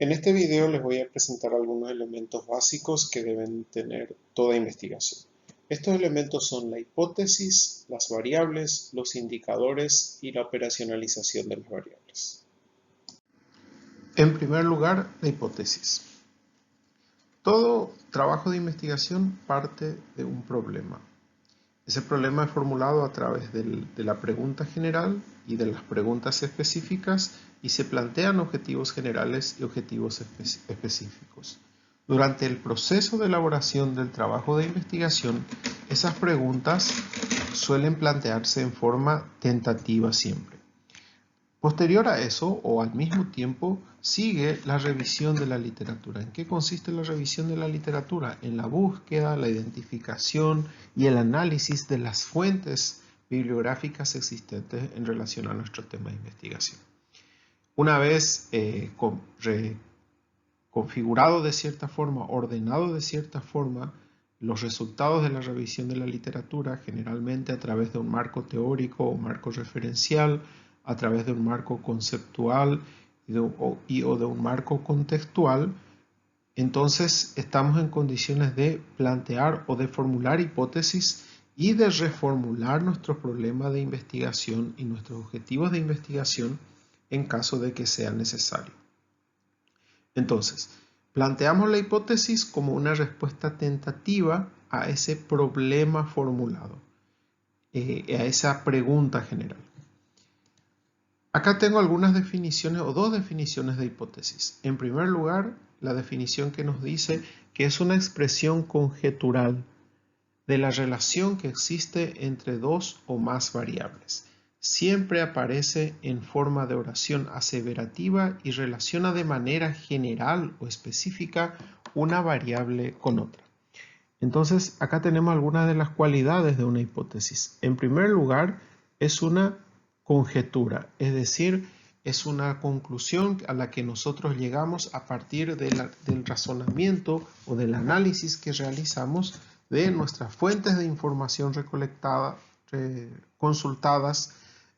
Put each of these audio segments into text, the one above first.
En este video les voy a presentar algunos elementos básicos que deben tener toda investigación. Estos elementos son la hipótesis, las variables, los indicadores y la operacionalización de las variables. En primer lugar, la hipótesis. Todo trabajo de investigación parte de un problema. Ese problema es formulado a través de la pregunta general y de las preguntas específicas y se plantean objetivos generales y objetivos específicos. Durante el proceso de elaboración del trabajo de investigación, esas preguntas suelen plantearse en forma tentativa siempre. Posterior a eso, o al mismo tiempo, sigue la revisión de la literatura. ¿En qué consiste la revisión de la literatura? En la búsqueda, la identificación y el análisis de las fuentes bibliográficas existentes en relación a nuestro tema de investigación. Una vez configurado de cierta forma, ordenado de cierta forma, los resultados de la revisión de la literatura, generalmente a través de un marco teórico o marco referencial, a través de un marco conceptual o de un marco contextual, entonces estamos en condiciones de plantear o de formular hipótesis y de reformular nuestros problemas de investigación y nuestros objetivos de investigación en caso de que sea necesario. Entonces, planteamos la hipótesis como una respuesta tentativa a ese problema formulado, a esa pregunta general. Acá tengo algunas definiciones o dos definiciones de hipótesis. En primer lugar, la definición que nos dice que es una expresión conjetural de la relación que existe entre dos o más variables. Siempre aparece en forma de oración aseverativa y relaciona de manera general o específica una variable con otra. Entonces, acá tenemos algunas de las cualidades de una hipótesis. En primer lugar, es una conjetura, es decir, es una conclusión a la que nosotros llegamos a partir del razonamiento o del análisis que realizamos de nuestras fuentes de información recolectada, consultadas,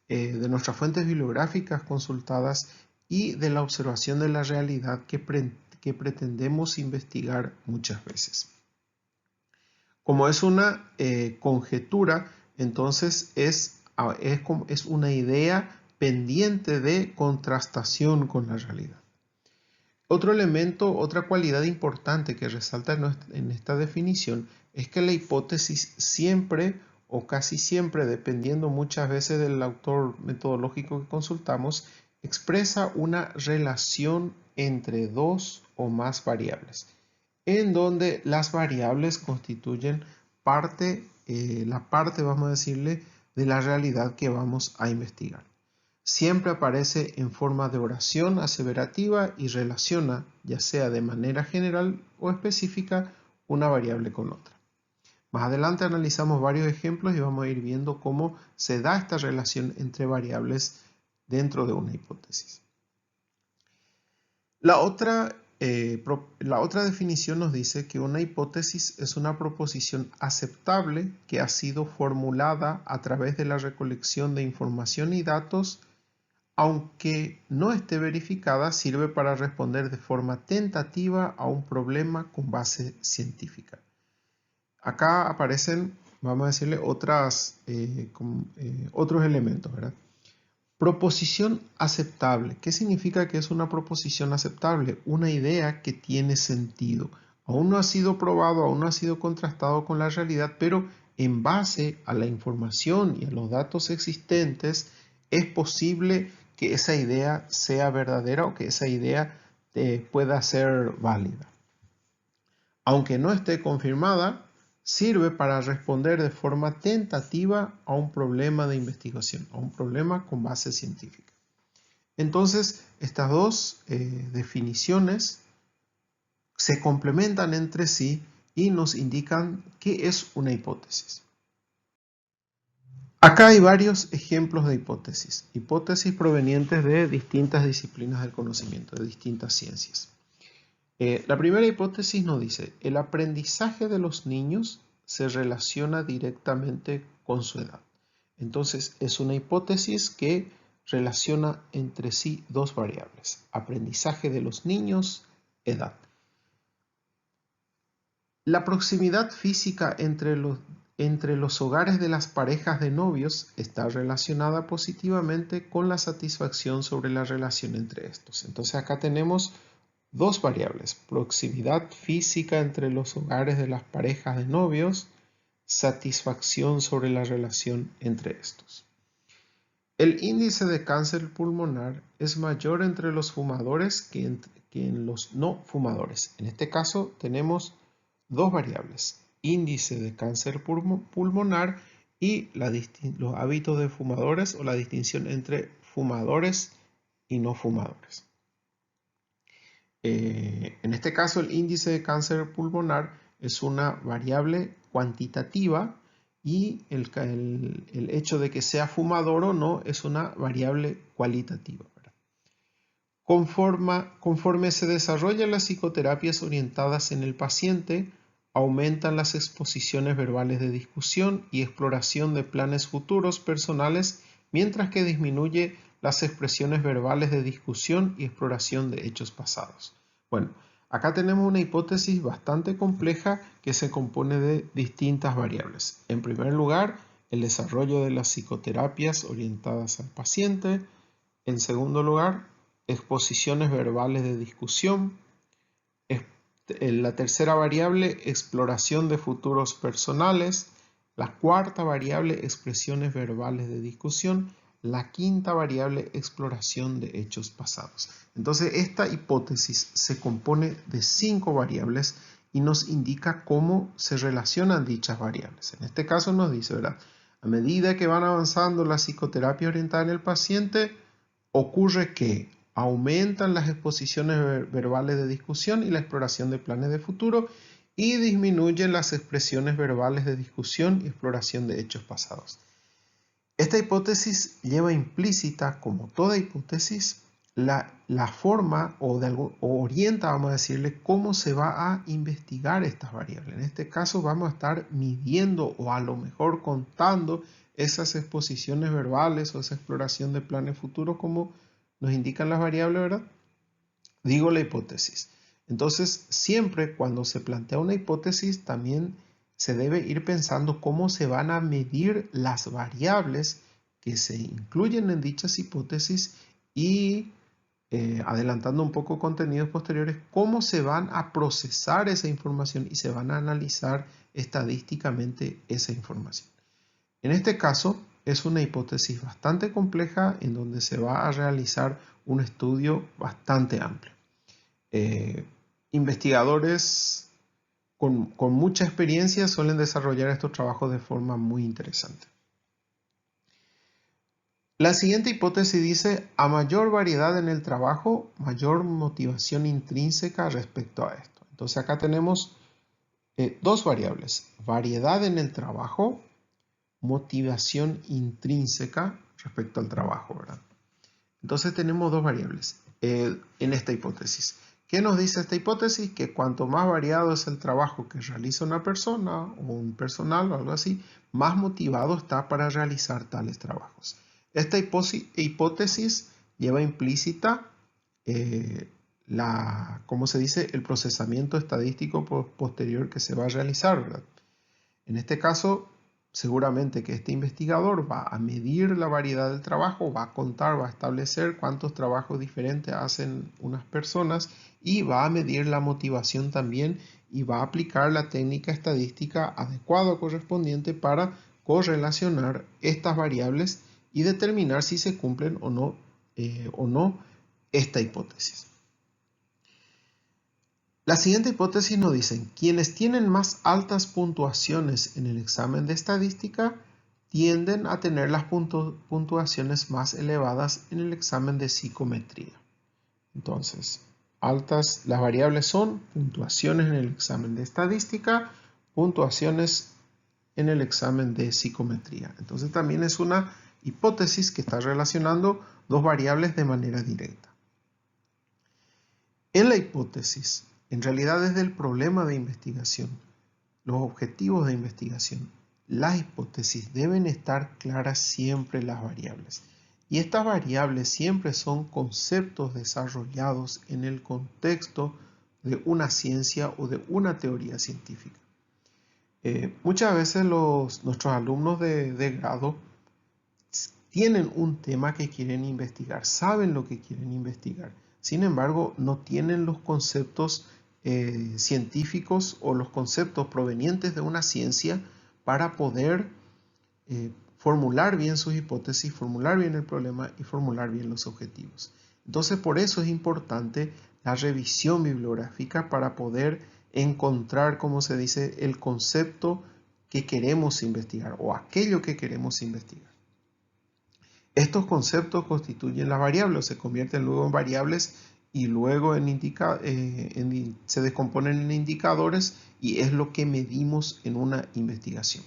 de nuestras fuentes bibliográficas consultadas y de la observación de la realidad que pretendemos investigar muchas veces. Como es una conjetura, entonces es una idea pendiente de contrastación con la realidad. Otro elemento, otra cualidad importante que resalta en esta definición es que la hipótesis siempre o casi siempre, dependiendo muchas veces del autor metodológico que consultamos, expresa una relación entre dos o más variables, en donde las variables constituyen la parte, vamos a decirle, de la realidad que vamos a investigar. Siempre aparece en forma de oración aseverativa y relaciona, ya sea de manera general o específica, una variable con otra. Más adelante analizamos varios ejemplos y vamos a ir viendo cómo se da esta relación entre variables dentro de una hipótesis. La otra definición nos dice que una hipótesis es una proposición aceptable que ha sido formulada a través de la recolección de información y datos, aunque no esté verificada, sirve para responder de forma tentativa a un problema con base científica. Acá aparecen, vamos a decirle, otros elementos, ¿verdad? Proposición aceptable. ¿Qué significa que es una proposición aceptable? Una idea que tiene sentido. Aún no ha sido probado, aún no ha sido contrastado con la realidad, pero en base a la información y a los datos existentes, es posible que esa idea sea verdadera o que esa idea pueda ser válida. Aunque no esté confirmada, sirve para responder de forma tentativa a un problema de investigación, a un problema con base científica. Entonces, estas dos definiciones se complementan entre sí y nos indican qué es una hipótesis. Acá hay varios ejemplos de hipótesis provenientes de distintas disciplinas del conocimiento, de distintas ciencias. La primera hipótesis nos dice, el aprendizaje de los niños se relaciona directamente con su edad. Entonces, es una hipótesis que relaciona entre sí dos variables: aprendizaje de los niños, edad. La proximidad física entre los hogares de las parejas de novios está relacionada positivamente con la satisfacción sobre la relación entre estos. Entonces acá tenemos dos variables: proximidad física entre los hogares de las parejas de novios, satisfacción sobre la relación entre estos. El índice de cáncer pulmonar es mayor entre los fumadores que en los no fumadores. En este caso tenemos dos variables: índice de cáncer pulmonar y los hábitos de fumadores, o la distinción entre fumadores y no fumadores. En este caso, el índice de cáncer pulmonar es una variable cuantitativa y el hecho de que sea fumador o no es una variable cualitativa. Conforme se desarrollan las psicoterapias orientadas en el paciente, aumentan las exposiciones verbales de discusión y exploración de planes futuros personales, mientras que disminuye las expresiones verbales de discusión y exploración de hechos pasados. Bueno, acá tenemos una hipótesis bastante compleja que se compone de distintas variables. En primer lugar, el desarrollo de las psicoterapias orientadas al paciente. En segundo lugar, exposiciones verbales de discusión. La tercera variable, exploración de futuros personales. La cuarta variable, expresiones verbales de discusión. La quinta variable, exploración de hechos pasados. Entonces, esta hipótesis se compone de 5 variables y nos indica cómo se relacionan dichas variables. En este caso nos dice, ¿verdad? A medida que van avanzando la psicoterapia orientada en el paciente, ocurre que aumentan las exposiciones verbales de discusión y la exploración de planes de futuro, y disminuyen las expresiones verbales de discusión y exploración de hechos pasados. Esta hipótesis lleva implícita, como toda hipótesis, la forma o orienta, vamos a decirle, cómo se va a investigar estas variables. En este caso vamos a estar midiendo o a lo mejor contando esas exposiciones verbales o esa exploración de planes futuros como nos indican las variables, ¿verdad? Digo la hipótesis. Entonces, siempre cuando se plantea una hipótesis, también se debe ir pensando cómo se van a medir las variables que se incluyen en dichas hipótesis y, adelantando un poco contenidos posteriores, cómo se van a procesar esa información y se van a analizar estadísticamente esa información. En este caso, es una hipótesis bastante compleja en donde se va a realizar un estudio bastante amplio. Investigadores con mucha experiencia suelen desarrollar estos trabajos de forma muy interesante. La siguiente hipótesis dice: a mayor variedad en el trabajo, mayor motivación intrínseca respecto a esto. Entonces acá tenemos dos variables: variedad en el trabajo, motivación intrínseca respecto al trabajo, ¿verdad? Entonces tenemos dos variables en esta hipótesis. ¿Qué nos dice esta hipótesis? Que cuanto más variado es el trabajo que realiza una persona o un personal o algo así, más motivado está para realizar tales trabajos. Esta hipótesis lleva implícita ¿cómo se dice?, el procesamiento estadístico posterior que se va a realizar, ¿verdad? En este caso, seguramente que este investigador va a medir la variedad del trabajo, va a contar, va a establecer cuántos trabajos diferentes hacen unas personas y va a medir la motivación también, y va a aplicar la técnica estadística adecuada o correspondiente para correlacionar estas variables y determinar si se cumplen o no esta hipótesis. La siguiente hipótesis nos dice: quienes tienen más altas puntuaciones en el examen de estadística tienden a tener las puntuaciones más elevadas en el examen de psicometría. Entonces, las variables son puntuaciones en el examen de estadística, puntuaciones en el examen de psicometría. Entonces también es una hipótesis que está relacionando dos variables de manera directa. En la hipótesis, en realidad desde el problema de investigación, los objetivos de investigación, las hipótesis deben estar claras siempre las variables. Y estas variables siempre son conceptos desarrollados en el contexto de una ciencia o de una teoría científica. Muchas veces nuestros alumnos de grado tienen un tema que quieren investigar, saben lo que quieren investigar. Sin embargo, no tienen los conceptos científicos o los conceptos provenientes de una ciencia para poder formular bien sus hipótesis, formular bien el problema y formular bien los objetivos. Entonces, por eso es importante la revisión bibliográfica para poder encontrar, como se dice, el concepto que queremos investigar o aquello que queremos investigar. Estos conceptos constituyen las variables, se convierten luego en variables y luego se descomponen en indicadores y es lo que medimos en una investigación.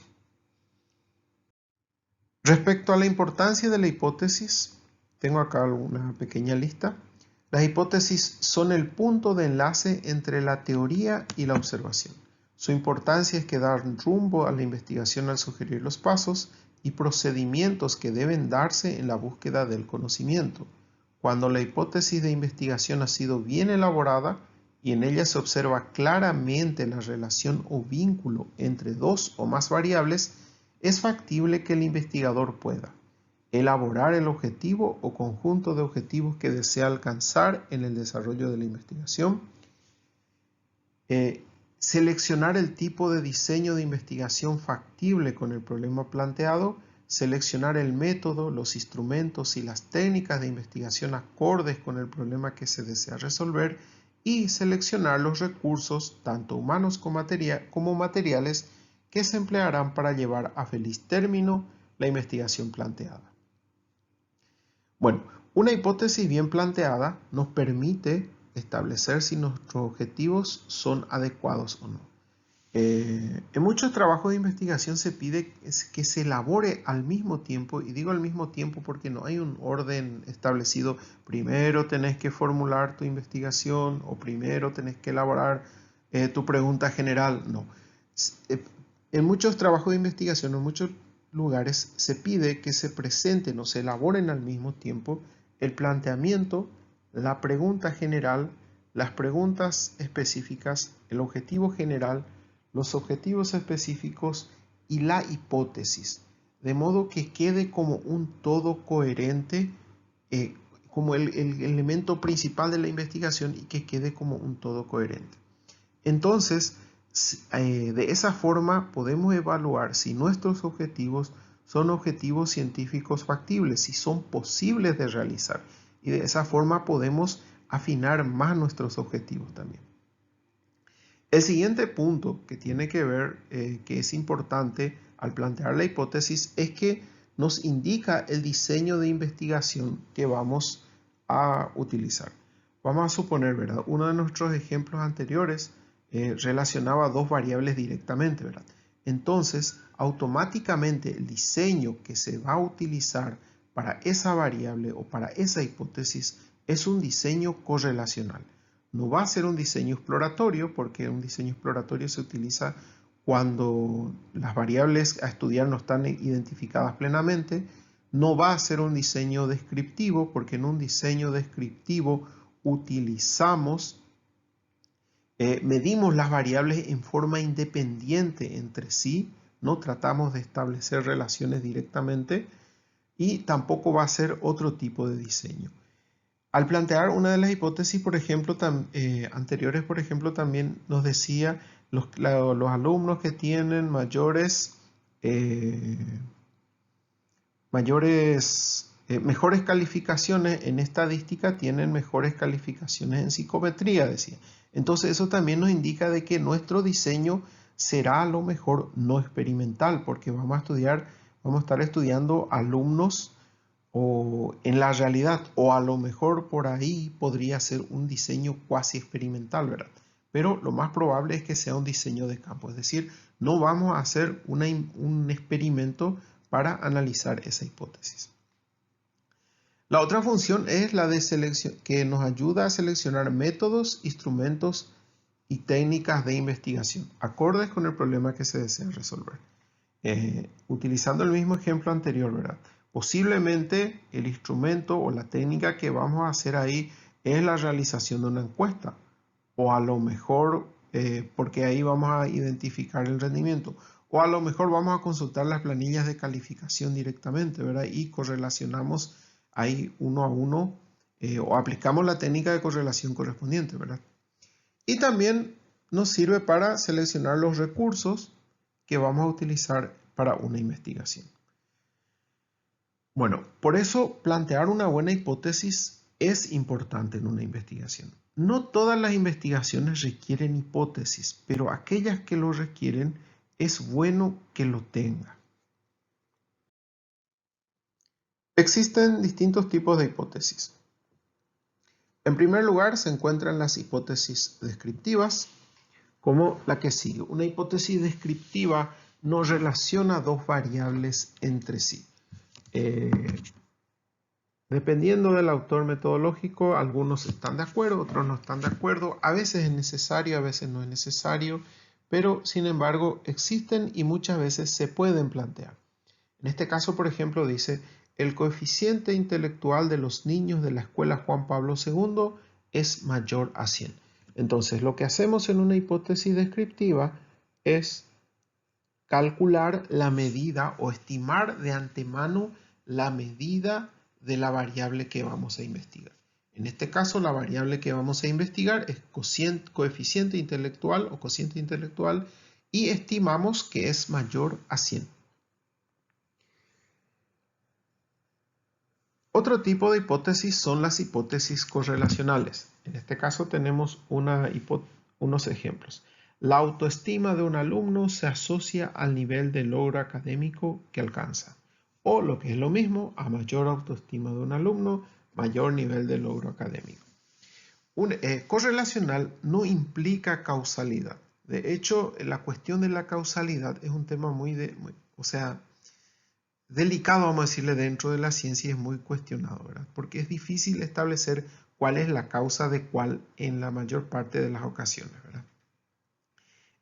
Respecto a la importancia de la hipótesis, tengo acá una pequeña lista. Las hipótesis son el punto de enlace entre la teoría y la observación. Su importancia es que dan rumbo a la investigación al sugerir los pasos y procedimientos que deben darse en la búsqueda del conocimiento. Cuando la hipótesis de investigación ha sido bien elaborada y en ella se observa claramente la relación o vínculo entre dos o más variables, es factible que el investigador pueda elaborar el objetivo o conjunto de objetivos que desea alcanzar en el desarrollo de la investigación, seleccionar el tipo de diseño de investigación factible con el problema planteado, seleccionar el método, los instrumentos y las técnicas de investigación acordes con el problema que se desea resolver y seleccionar los recursos, tanto humanos como materiales, que se emplearán para llevar a feliz término la investigación planteada. Bueno, una hipótesis bien planteada nos permite establecer si nuestros objetivos son adecuados o no. En muchos trabajos de investigación se pide que se elabore al mismo tiempo, y digo al mismo tiempo porque no hay un orden establecido. Primero tenés que formular tu investigación o primero tenés que elaborar tu pregunta general. No. En muchos trabajos de investigación, en muchos lugares, se pide que se presenten o se elaboren al mismo tiempo el planteamiento, la pregunta general, las preguntas específicas, el objetivo general, los objetivos específicos y la hipótesis, de modo que quede como un todo coherente, como el elemento principal de la investigación y que quede como un todo coherente. Entonces, de esa forma podemos evaluar si nuestros objetivos son objetivos científicos factibles, si son posibles de realizar. Y de esa forma podemos afinar más nuestros objetivos también. El siguiente punto que tiene que ver, que es importante al plantear la hipótesis, es que nos indica el diseño de investigación que vamos a utilizar. Vamos a suponer, ¿verdad? Uno de nuestros ejemplos anteriores relacionaba dos variables directamente, ¿verdad? Entonces, automáticamente el diseño que se va a utilizar para esa variable o para esa hipótesis es un diseño correlacional. No va a ser un diseño exploratorio, porque un diseño exploratorio se utiliza cuando las variables a estudiar no están identificadas plenamente. No va a ser un diseño descriptivo, porque en un diseño descriptivo medimos las variables en forma independiente entre sí, no tratamos de establecer relaciones directamente y tampoco va a ser otro tipo de diseño. Al plantear una de las hipótesis, por ejemplo, anteriores, por ejemplo, también nos decía los alumnos que tienen mejores calificaciones en estadística tienen mejores calificaciones en psicometría, decía. Entonces eso también nos indica de que nuestro diseño será a lo mejor no experimental, porque vamos a estar estudiando alumnos o en la realidad, o a lo mejor por ahí podría ser un diseño cuasi experimental, ¿verdad? Pero lo más probable es que sea un diseño de campo, es decir, no vamos a hacer un experimento para analizar esa hipótesis. La otra función es la de selección, que nos ayuda a seleccionar métodos, instrumentos y técnicas de investigación, acordes con el problema que se desea resolver. Utilizando el mismo ejemplo anterior, ¿verdad? Posiblemente el instrumento o la técnica que vamos a hacer ahí es la realización de una encuesta, o a lo mejor, porque ahí vamos a identificar el rendimiento, o a lo mejor vamos a consultar las planillas de calificación directamente, ¿verdad? Y correlacionamos ahí uno a uno, o aplicamos la técnica de correlación correspondiente, ¿verdad? Y también nos sirve para seleccionar los recursos que vamos a utilizar para una investigación. Bueno, por eso plantear una buena hipótesis es importante en una investigación. No todas las investigaciones requieren hipótesis, pero aquellas que lo requieren es bueno que lo tenga. Existen distintos tipos de hipótesis. En primer lugar, se encuentran las hipótesis descriptivas, como la que sigue. Una hipótesis descriptiva no relaciona dos variables entre sí. Dependiendo del autor metodológico, algunos están de acuerdo, otros no están de acuerdo. A veces es necesario, a veces no es necesario, pero sin embargo existen y muchas veces se pueden plantear. En este caso, por ejemplo, dice, el coeficiente intelectual de los niños de la escuela Juan Pablo II es mayor a 100. Entonces, lo que hacemos en una hipótesis descriptiva es calcular la medida o estimar de antemano la medida de la variable que vamos a investigar. En este caso, la variable que vamos a investigar es coeficiente intelectual o cociente intelectual y estimamos que es mayor a 100. Otro tipo de hipótesis son las hipótesis correlacionales. En este caso tenemos unos ejemplos. La autoestima de un alumno se asocia al nivel de logro académico que alcanza. O lo que es lo mismo, a mayor autoestima de un alumno, mayor nivel de logro académico. Correlacional no implica causalidad. De hecho, la cuestión de la causalidad es un tema delicado, vamos a decirle, dentro de la ciencia, es muy cuestionado, ¿verdad? Porque es difícil establecer cuál es la causa de cuál en la mayor parte de las ocasiones, ¿verdad?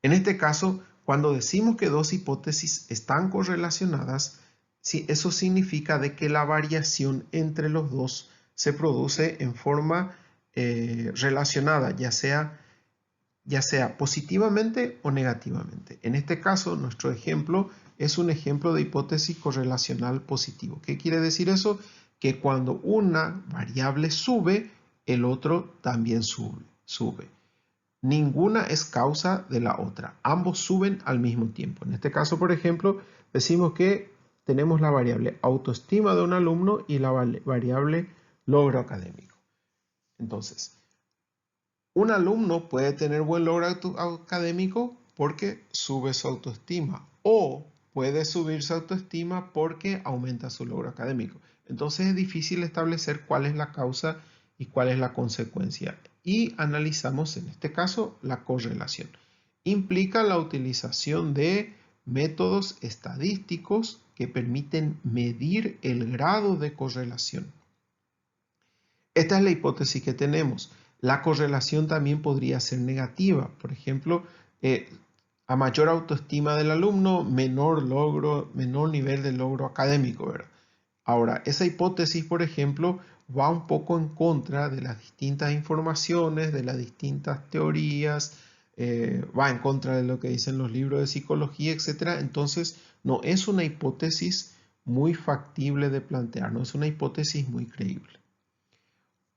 En este caso, cuando decimos que dos hipótesis están correlacionadas, eso significa de que la variación entre los dos se produce en forma relacionada, ya sea positivamente o negativamente. En este caso, nuestro ejemplo es un ejemplo de hipótesis correlacional positivo. ¿Qué quiere decir eso? Que cuando una variable sube, el otro también sube. Ninguna es causa de la otra. Ambos suben al mismo tiempo. En este caso, por ejemplo, decimos que tenemos la variable autoestima de un alumno y la variable logro académico. Entonces, un alumno puede tener buen logro académico porque sube su autoestima, o puede subir su autoestima porque aumenta su logro académico. Entonces es difícil establecer cuál es la causa y cuál es la consecuencia. Y analizamos en este caso la correlación. Implica la utilización de métodos estadísticos que permiten medir el grado de correlación. Esta es la hipótesis que tenemos. La correlación también podría ser negativa. Por ejemplo, a mayor autoestima del alumno, menor nivel de logro académico, ¿verdad? Ahora, esa hipótesis, por ejemplo, va un poco en contra de las distintas informaciones, de las distintas teorías, va en contra de lo que dicen los libros de psicología, etc. Entonces, no es una hipótesis muy factible de plantear, no es una hipótesis muy creíble.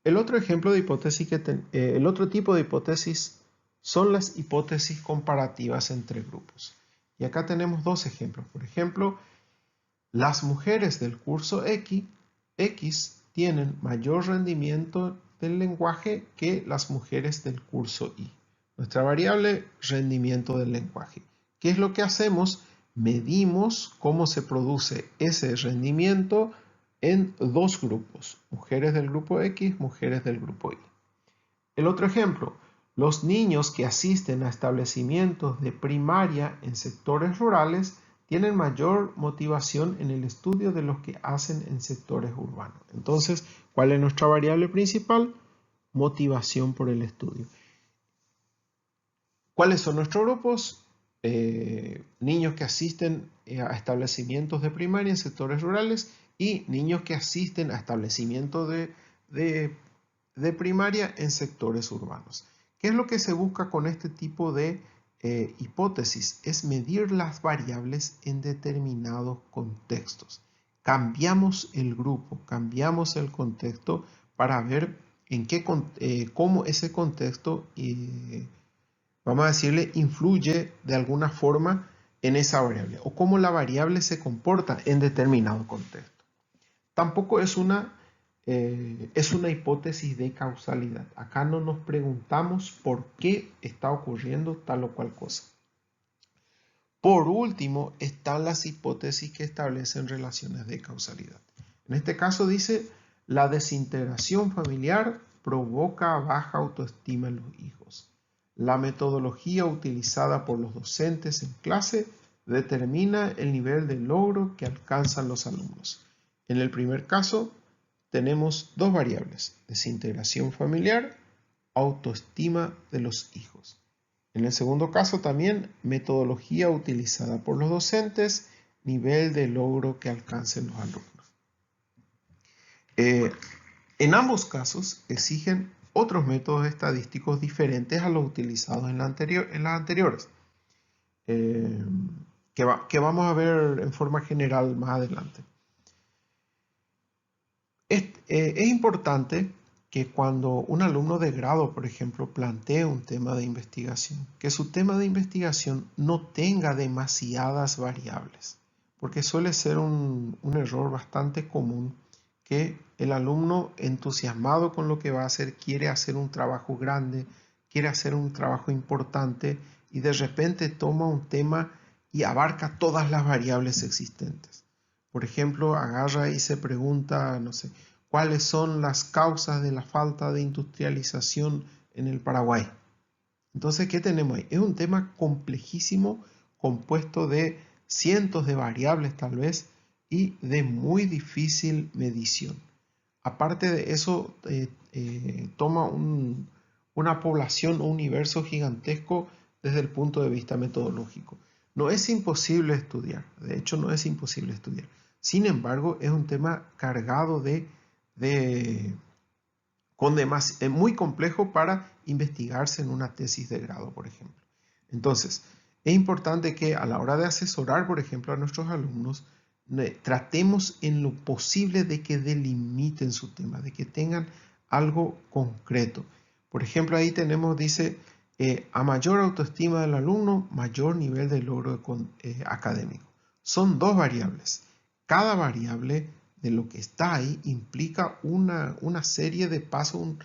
El otro ejemplo de hipótesis el otro tipo de hipótesis son las hipótesis comparativas entre grupos. Y acá tenemos dos ejemplos. Por ejemplo, las mujeres del curso X tienen mayor rendimiento del lenguaje que las mujeres del curso Y. Nuestra variable, rendimiento del lenguaje. ¿Qué es lo que hacemos? Medimos cómo se produce ese rendimiento en dos grupos, mujeres del grupo X, mujeres del grupo Y. El otro ejemplo, los niños que asisten a establecimientos de primaria en sectores rurales tienen mayor motivación en el estudio de los que hacen en sectores urbanos. Entonces, ¿cuál es nuestra variable principal? Motivación por el estudio. ¿Cuáles son nuestros grupos? Niños que asisten a establecimientos de primaria en sectores rurales y niños que asisten a establecimientos de primaria en sectores urbanos. ¿Qué es lo que se busca con este tipo de hipótesis? Es medir las variables en determinados contextos. Cambiamos el grupo, cambiamos el contexto para ver en cómo ese contexto, vamos a decirle, influye de alguna forma en esa variable o cómo la variable se comporta en determinado contexto. Tampoco es una hipótesis de causalidad. Acá no nos preguntamos por qué está ocurriendo tal o cual cosa. Por último, están las hipótesis que establecen relaciones de causalidad. En este caso dice, la desintegración familiar provoca baja autoestima en los hijos. La metodología utilizada por los docentes en clase determina el nivel de logro que alcanzan los alumnos. En el primer caso, tenemos dos variables, desintegración familiar, autoestima de los hijos. En el segundo caso también, metodología utilizada por los docentes, nivel de logro que alcancen los alumnos. En ambos casos exigen otros métodos estadísticos diferentes a los utilizados en las anteriores, que vamos a ver en forma general más adelante. Es importante que cuando un alumno de grado, por ejemplo, plantee un tema de investigación, que su tema de investigación no tenga demasiadas variables, porque suele ser un error bastante común que el alumno entusiasmado con lo que va a hacer quiere hacer un trabajo grande, quiere hacer un trabajo importante y de repente toma un tema y abarca todas las variables existentes. Por ejemplo, agarra y se pregunta, no sé, ¿cuáles son las causas de la falta de industrialización en el Paraguay? Entonces, ¿qué tenemos ahí? Es un tema complejísimo, compuesto de cientos de variables tal vez y de muy difícil medición. Aparte de eso, toma una población o un universo gigantesco desde el punto de vista metodológico. No es imposible estudiar, de hecho no es imposible estudiar. Sin embargo, es un tema cargado muy complejo para investigarse en una tesis de grado, por ejemplo. Entonces, es importante que a la hora de asesorar, por ejemplo, a nuestros alumnos, tratemos en lo posible de que delimiten su tema, de que tengan algo concreto. Por ejemplo, ahí tenemos, dice, a mayor autoestima del alumno, mayor nivel de logro académico. Son dos variables. Cada variable de lo que está ahí implica una serie de pasos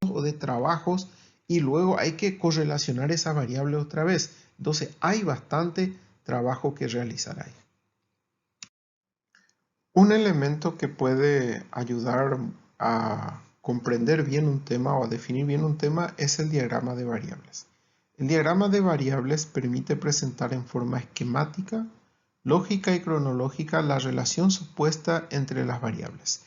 o de trabajos y luego hay que correlacionar esa variable otra vez. Entonces hay bastante trabajo que realizar ahí. Un elemento que puede ayudar a comprender bien un tema o a definir bien un tema es el diagrama de variables. El diagrama de variables permite presentar en forma esquemática, lógica y cronológica la relación supuesta entre las variables,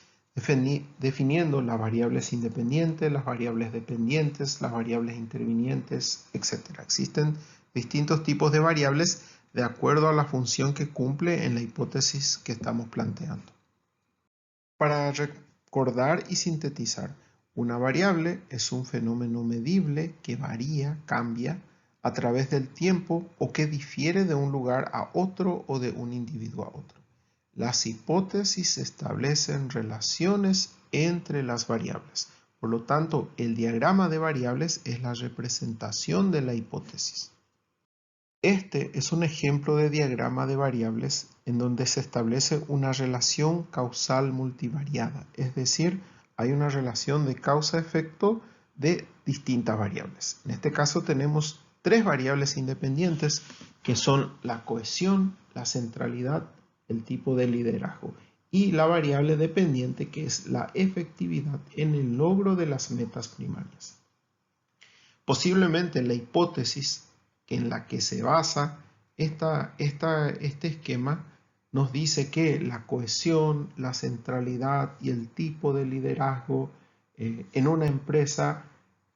definiendo las variables independientes, las variables dependientes, las variables intervinientes, etc. Existen distintos tipos de variables de acuerdo a la función que cumple en la hipótesis que estamos planteando. Para recordar y sintetizar, una variable es un fenómeno medible que varía, cambia a través del tiempo o que difiere de un lugar a otro o de un individuo a otro. Las hipótesis establecen relaciones entre las variables. Por lo tanto, el diagrama de variables es la representación de la hipótesis. Este es un ejemplo de diagrama de variables en donde se establece una relación causal multivariada, es decir, hay una relación de causa-efecto de distintas variables. En este caso tenemos tres variables independientes que son la cohesión, la centralidad, el tipo de liderazgo y la variable dependiente que es la efectividad en el logro de las metas primarias. Posiblemente la hipótesis en la que se basa este esquema nos dice que la cohesión, la centralidad y el tipo de liderazgo en una empresa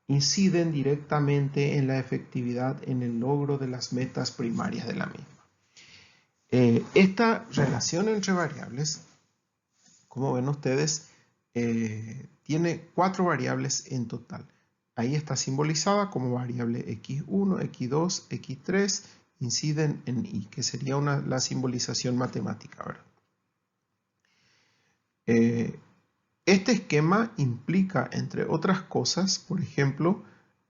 inciden directamente en la efectividad en el logro de las metas primarias de la misma. Esta relación entre variables como ven ustedes, tiene 4 variables en total. Ahí está simbolizada como variable x1, x2, x3, inciden en y, que sería la simbolización matemática, ¿verdad? Este esquema implica, entre otras cosas, por ejemplo,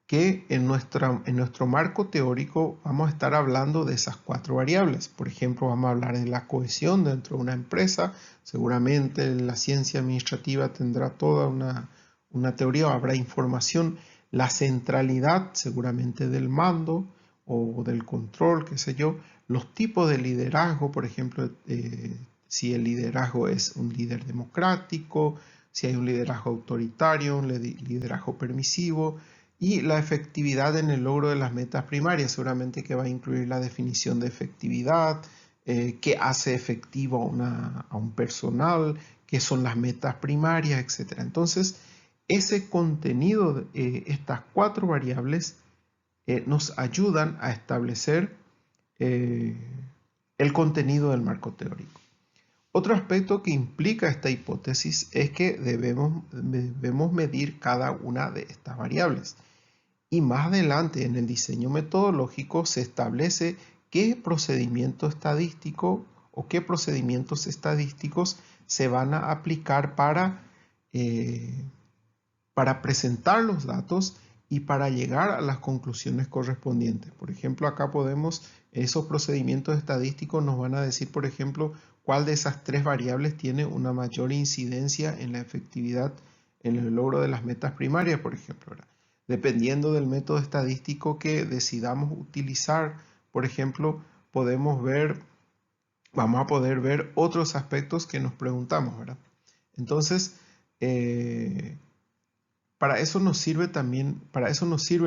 que en nuestro marco teórico vamos a estar hablando de esas 4 variables. Por ejemplo, vamos a hablar de la cohesión dentro de una empresa. Seguramente la ciencia administrativa tendrá toda una teoría, habrá información. La centralidad seguramente del mando o del control, qué sé yo. Los tipos de liderazgo, por ejemplo, si el liderazgo es un líder democrático, si hay un liderazgo autoritario, un liderazgo permisivo, y la efectividad en el logro de las metas primarias, seguramente que va a incluir la definición de efectividad, qué hace efectivo a un personal, qué son las metas primarias, etc. Entonces, ese contenido, estas 4 variables, nos ayudan a establecer el contenido del marco teórico. Otro aspecto que implica esta hipótesis es que debemos medir cada una de estas variables. Y más adelante en el diseño metodológico se establece qué procedimiento estadístico o qué procedimientos estadísticos se van a aplicar para presentar los datos y para llegar a las conclusiones correspondientes. Por ejemplo, acá esos procedimientos estadísticos nos van a decir, por ejemplo, cuál de esas 3 variables tiene una mayor incidencia en la efectividad en el logro de las metas primarias, por ejemplo, ¿verdad? Dependiendo del método estadístico que decidamos utilizar, por ejemplo, vamos a poder ver otros aspectos que nos preguntamos, ¿verdad? Entonces, para eso nos sirve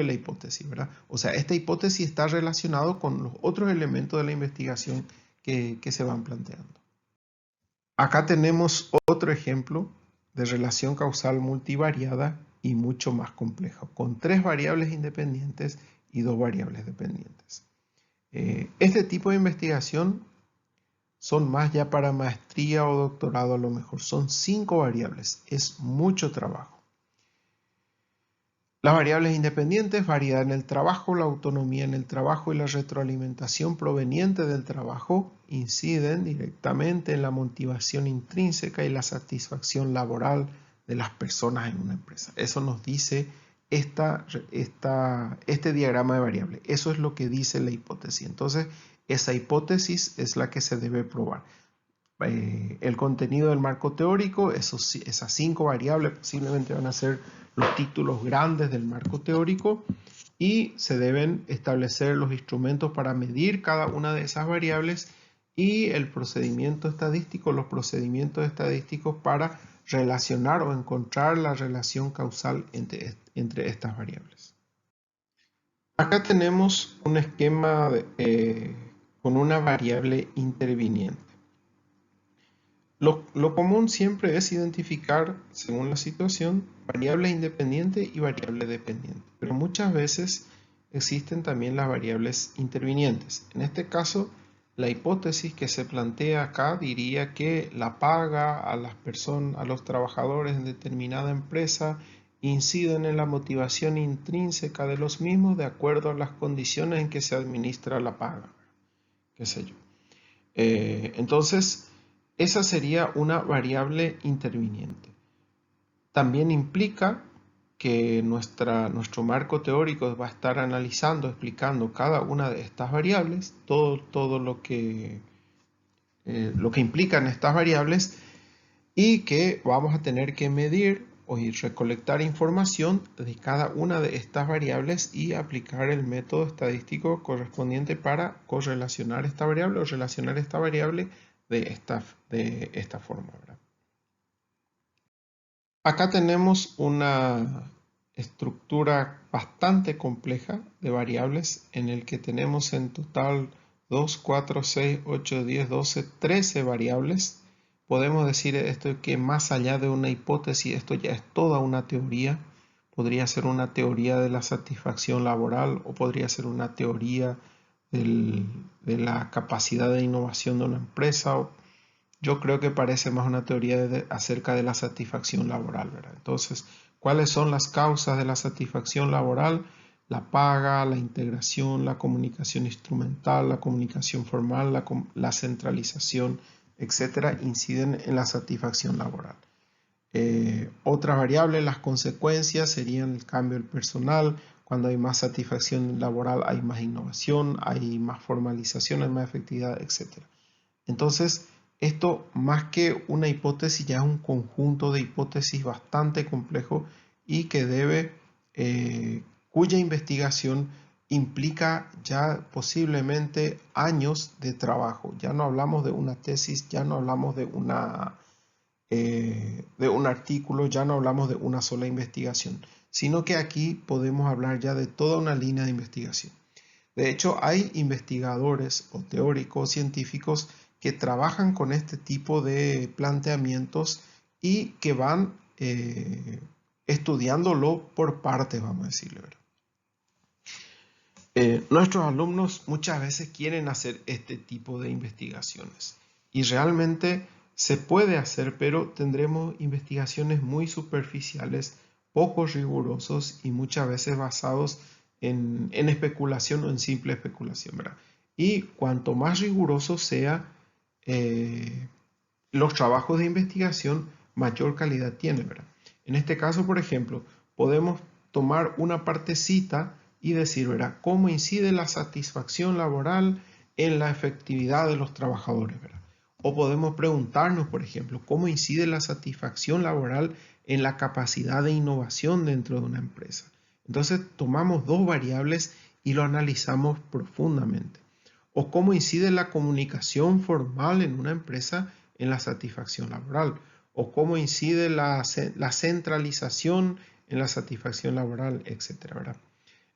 la hipótesis, ¿verdad? O sea, esta hipótesis está relacionada con los otros elementos de la investigación que se van planteando. Acá tenemos otro ejemplo de relación causal multivariada y mucho más compleja, con 3 variables independientes y 2 variables dependientes. Este tipo de investigación son más ya para maestría o doctorado a lo mejor. Son 5 variables, es mucho trabajo. Las variables independientes, variedad en el trabajo, la autonomía en el trabajo y la retroalimentación proveniente del trabajo inciden directamente en la motivación intrínseca y la satisfacción laboral de las personas en una empresa. Eso nos dice este diagrama de variables. Eso es lo que dice la hipótesis. Entonces, esa hipótesis es la que se debe probar. El contenido del marco teórico, esas 5 variables posiblemente van a ser los títulos grandes del marco teórico y se deben establecer los instrumentos para medir cada una de esas variables y el procedimiento estadístico, los procedimientos estadísticos para relacionar o encontrar la relación causal entre estas variables. Acá tenemos un esquema con una variable interviniente. Lo común siempre es identificar, según la situación, variable independiente y variable dependiente, pero muchas veces existen también las variables intervinientes. En este caso, la hipótesis que se plantea acá diría que la paga a los trabajadores en determinada empresa inciden en la motivación intrínseca de los mismos de acuerdo a las condiciones en que se administra la paga, qué sé yo. Entonces, esa sería una variable interviniente. También implica que nuestro marco teórico va a estar analizando, explicando cada una de estas variables, todo lo que implican estas variables, y que vamos a tener que medir o recolectar información de cada una de estas variables y aplicar el método estadístico correspondiente para correlacionar esta variable o relacionar esta variable de esta forma, ¿verdad? Acá tenemos una estructura bastante compleja de variables en el que tenemos en total 2, 4, 6, 8, 10, 12, 13 variables. Podemos decir esto que más allá de una hipótesis, esto ya es toda una teoría. Podría ser una teoría de la satisfacción laboral o podría ser una teoría de la capacidad de innovación de una empresa. yo creo que parece más una teoría acerca de la satisfacción laboral, ¿verdad? Entonces, ¿cuáles son las causas de la satisfacción laboral? La paga, la integración, la comunicación instrumental, la comunicación formal, la centralización, etcétera, inciden en la satisfacción laboral. Otras variables, las consecuencias serían el cambio del personal. Cuando hay más satisfacción laboral hay más innovación, hay más formalización, hay más efectividad, etc. Entonces, esto más que una hipótesis ya es un conjunto de hipótesis bastante complejo y que cuya investigación implica ya posiblemente años de trabajo. Ya no hablamos de una tesis, ya no hablamos de un artículo, ya no hablamos de una sola investigación, sino que aquí podemos hablar ya de toda una línea de investigación. De hecho, hay investigadores o teóricos científicos que trabajan con este tipo de planteamientos y que van estudiándolo por partes, vamos a decirlo, ¿verdad? Nuestros alumnos muchas veces quieren hacer este tipo de investigaciones y realmente se puede hacer, pero tendremos investigaciones muy superficiales, poco rigurosos y muchas veces basados en especulación o en simple especulación, ¿verdad? Y cuanto más riguroso sea los trabajos de investigación, mayor calidad tienen, ¿verdad? En este caso, por ejemplo, podemos tomar una partecita y decir, ¿verdad?, cómo incide la satisfacción laboral en la efectividad de los trabajadores, ¿verdad? O podemos preguntarnos, por ejemplo, cómo incide la satisfacción laboral en la capacidad de innovación dentro de una empresa. Entonces tomamos dos variables y lo analizamos profundamente. O cómo incide la comunicación formal en una empresa en la satisfacción laboral. O cómo incide la centralización en la satisfacción laboral, etcétera, ¿verdad?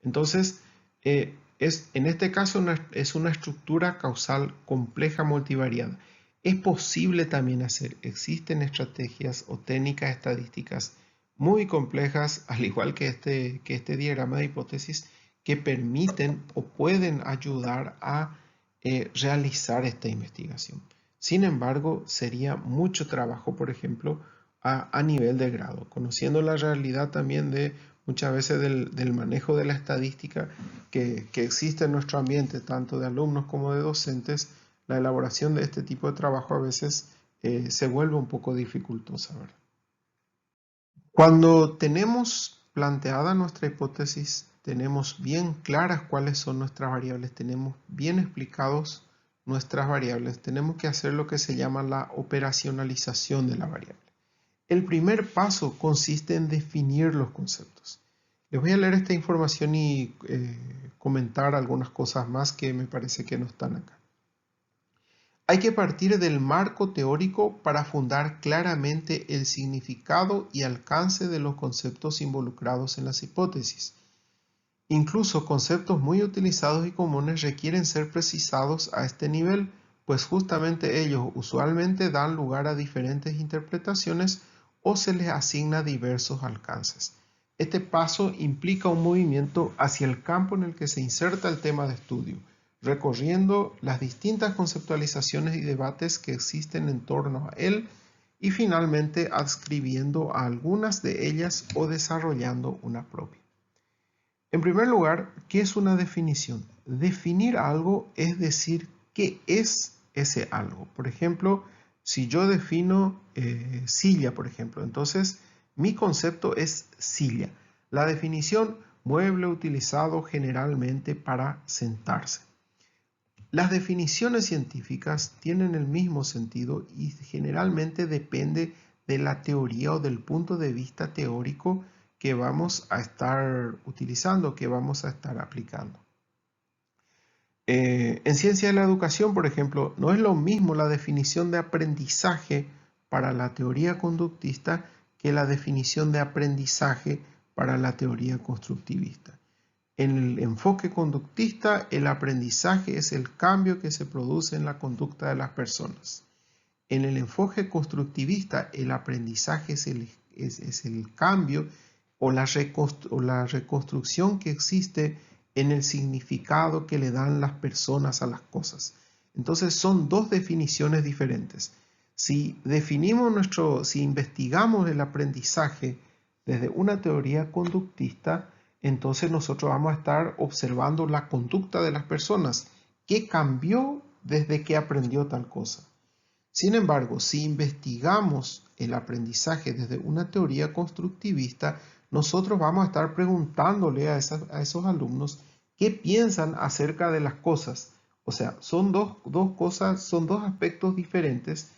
Entonces, en este caso es una estructura causal compleja multivariada. Es posible también existen estrategias o técnicas estadísticas muy complejas, al igual que este diagrama de hipótesis, que permiten o pueden ayudar a realizar esta investigación. Sin embargo, sería mucho trabajo, por ejemplo, a nivel de grado, conociendo la realidad también de muchas veces del manejo de la estadística que existe en nuestro ambiente, tanto de alumnos como de docentes. La elaboración de este tipo de trabajo a veces se vuelve un poco dificultosa, ¿verdad? Cuando tenemos planteada nuestra hipótesis, tenemos bien claras cuáles son nuestras variables, tenemos bien explicados nuestras variables, tenemos que hacer lo que se llama la operacionalización de la variable. El primer paso consiste en definir los conceptos. Les voy a leer esta información y comentar algunas cosas más que me parece que no están acá. Hay que partir del marco teórico para fundar claramente el significado y alcance de los conceptos involucrados en las hipótesis. Incluso conceptos muy utilizados y comunes requieren ser precisados a este nivel, pues justamente ellos usualmente dan lugar a diferentes interpretaciones o se les asigna diversos alcances. Este paso implica un movimiento hacia el campo en el que se inserta el tema de estudio, recorriendo las distintas conceptualizaciones y debates que existen en torno a él y finalmente adscribiendo a algunas de ellas o desarrollando una propia. En primer lugar, ¿qué es una definición? Definir algo es decir qué es ese algo. Por ejemplo, si yo defino silla, por ejemplo, entonces mi concepto es silla. La definición, mueble utilizado generalmente para sentarse. Las definiciones científicas tienen el mismo sentido y generalmente depende de la teoría o del punto de vista teórico que vamos a estar utilizando, que vamos a estar aplicando. En ciencia de la educación, por ejemplo, no es lo mismo la definición de aprendizaje para la teoría conductista que la definición de aprendizaje para la teoría constructivista. En el enfoque conductista, el aprendizaje es el cambio que se produce en la conducta de las personas. En el enfoque constructivista, el aprendizaje es el cambio o la reconstrucción que existe en el significado que le dan las personas a las cosas. Entonces son dos definiciones diferentes. Si investigamos el aprendizaje desde una teoría conductista, entonces nosotros vamos a estar observando la conducta de las personas. ¿Qué cambió desde que aprendió tal cosa? Sin embargo, si investigamos el aprendizaje desde una teoría constructivista, nosotros vamos a estar preguntándole a esos alumnos qué piensan acerca de las cosas. O sea, son dos cosas, son dos aspectos diferentes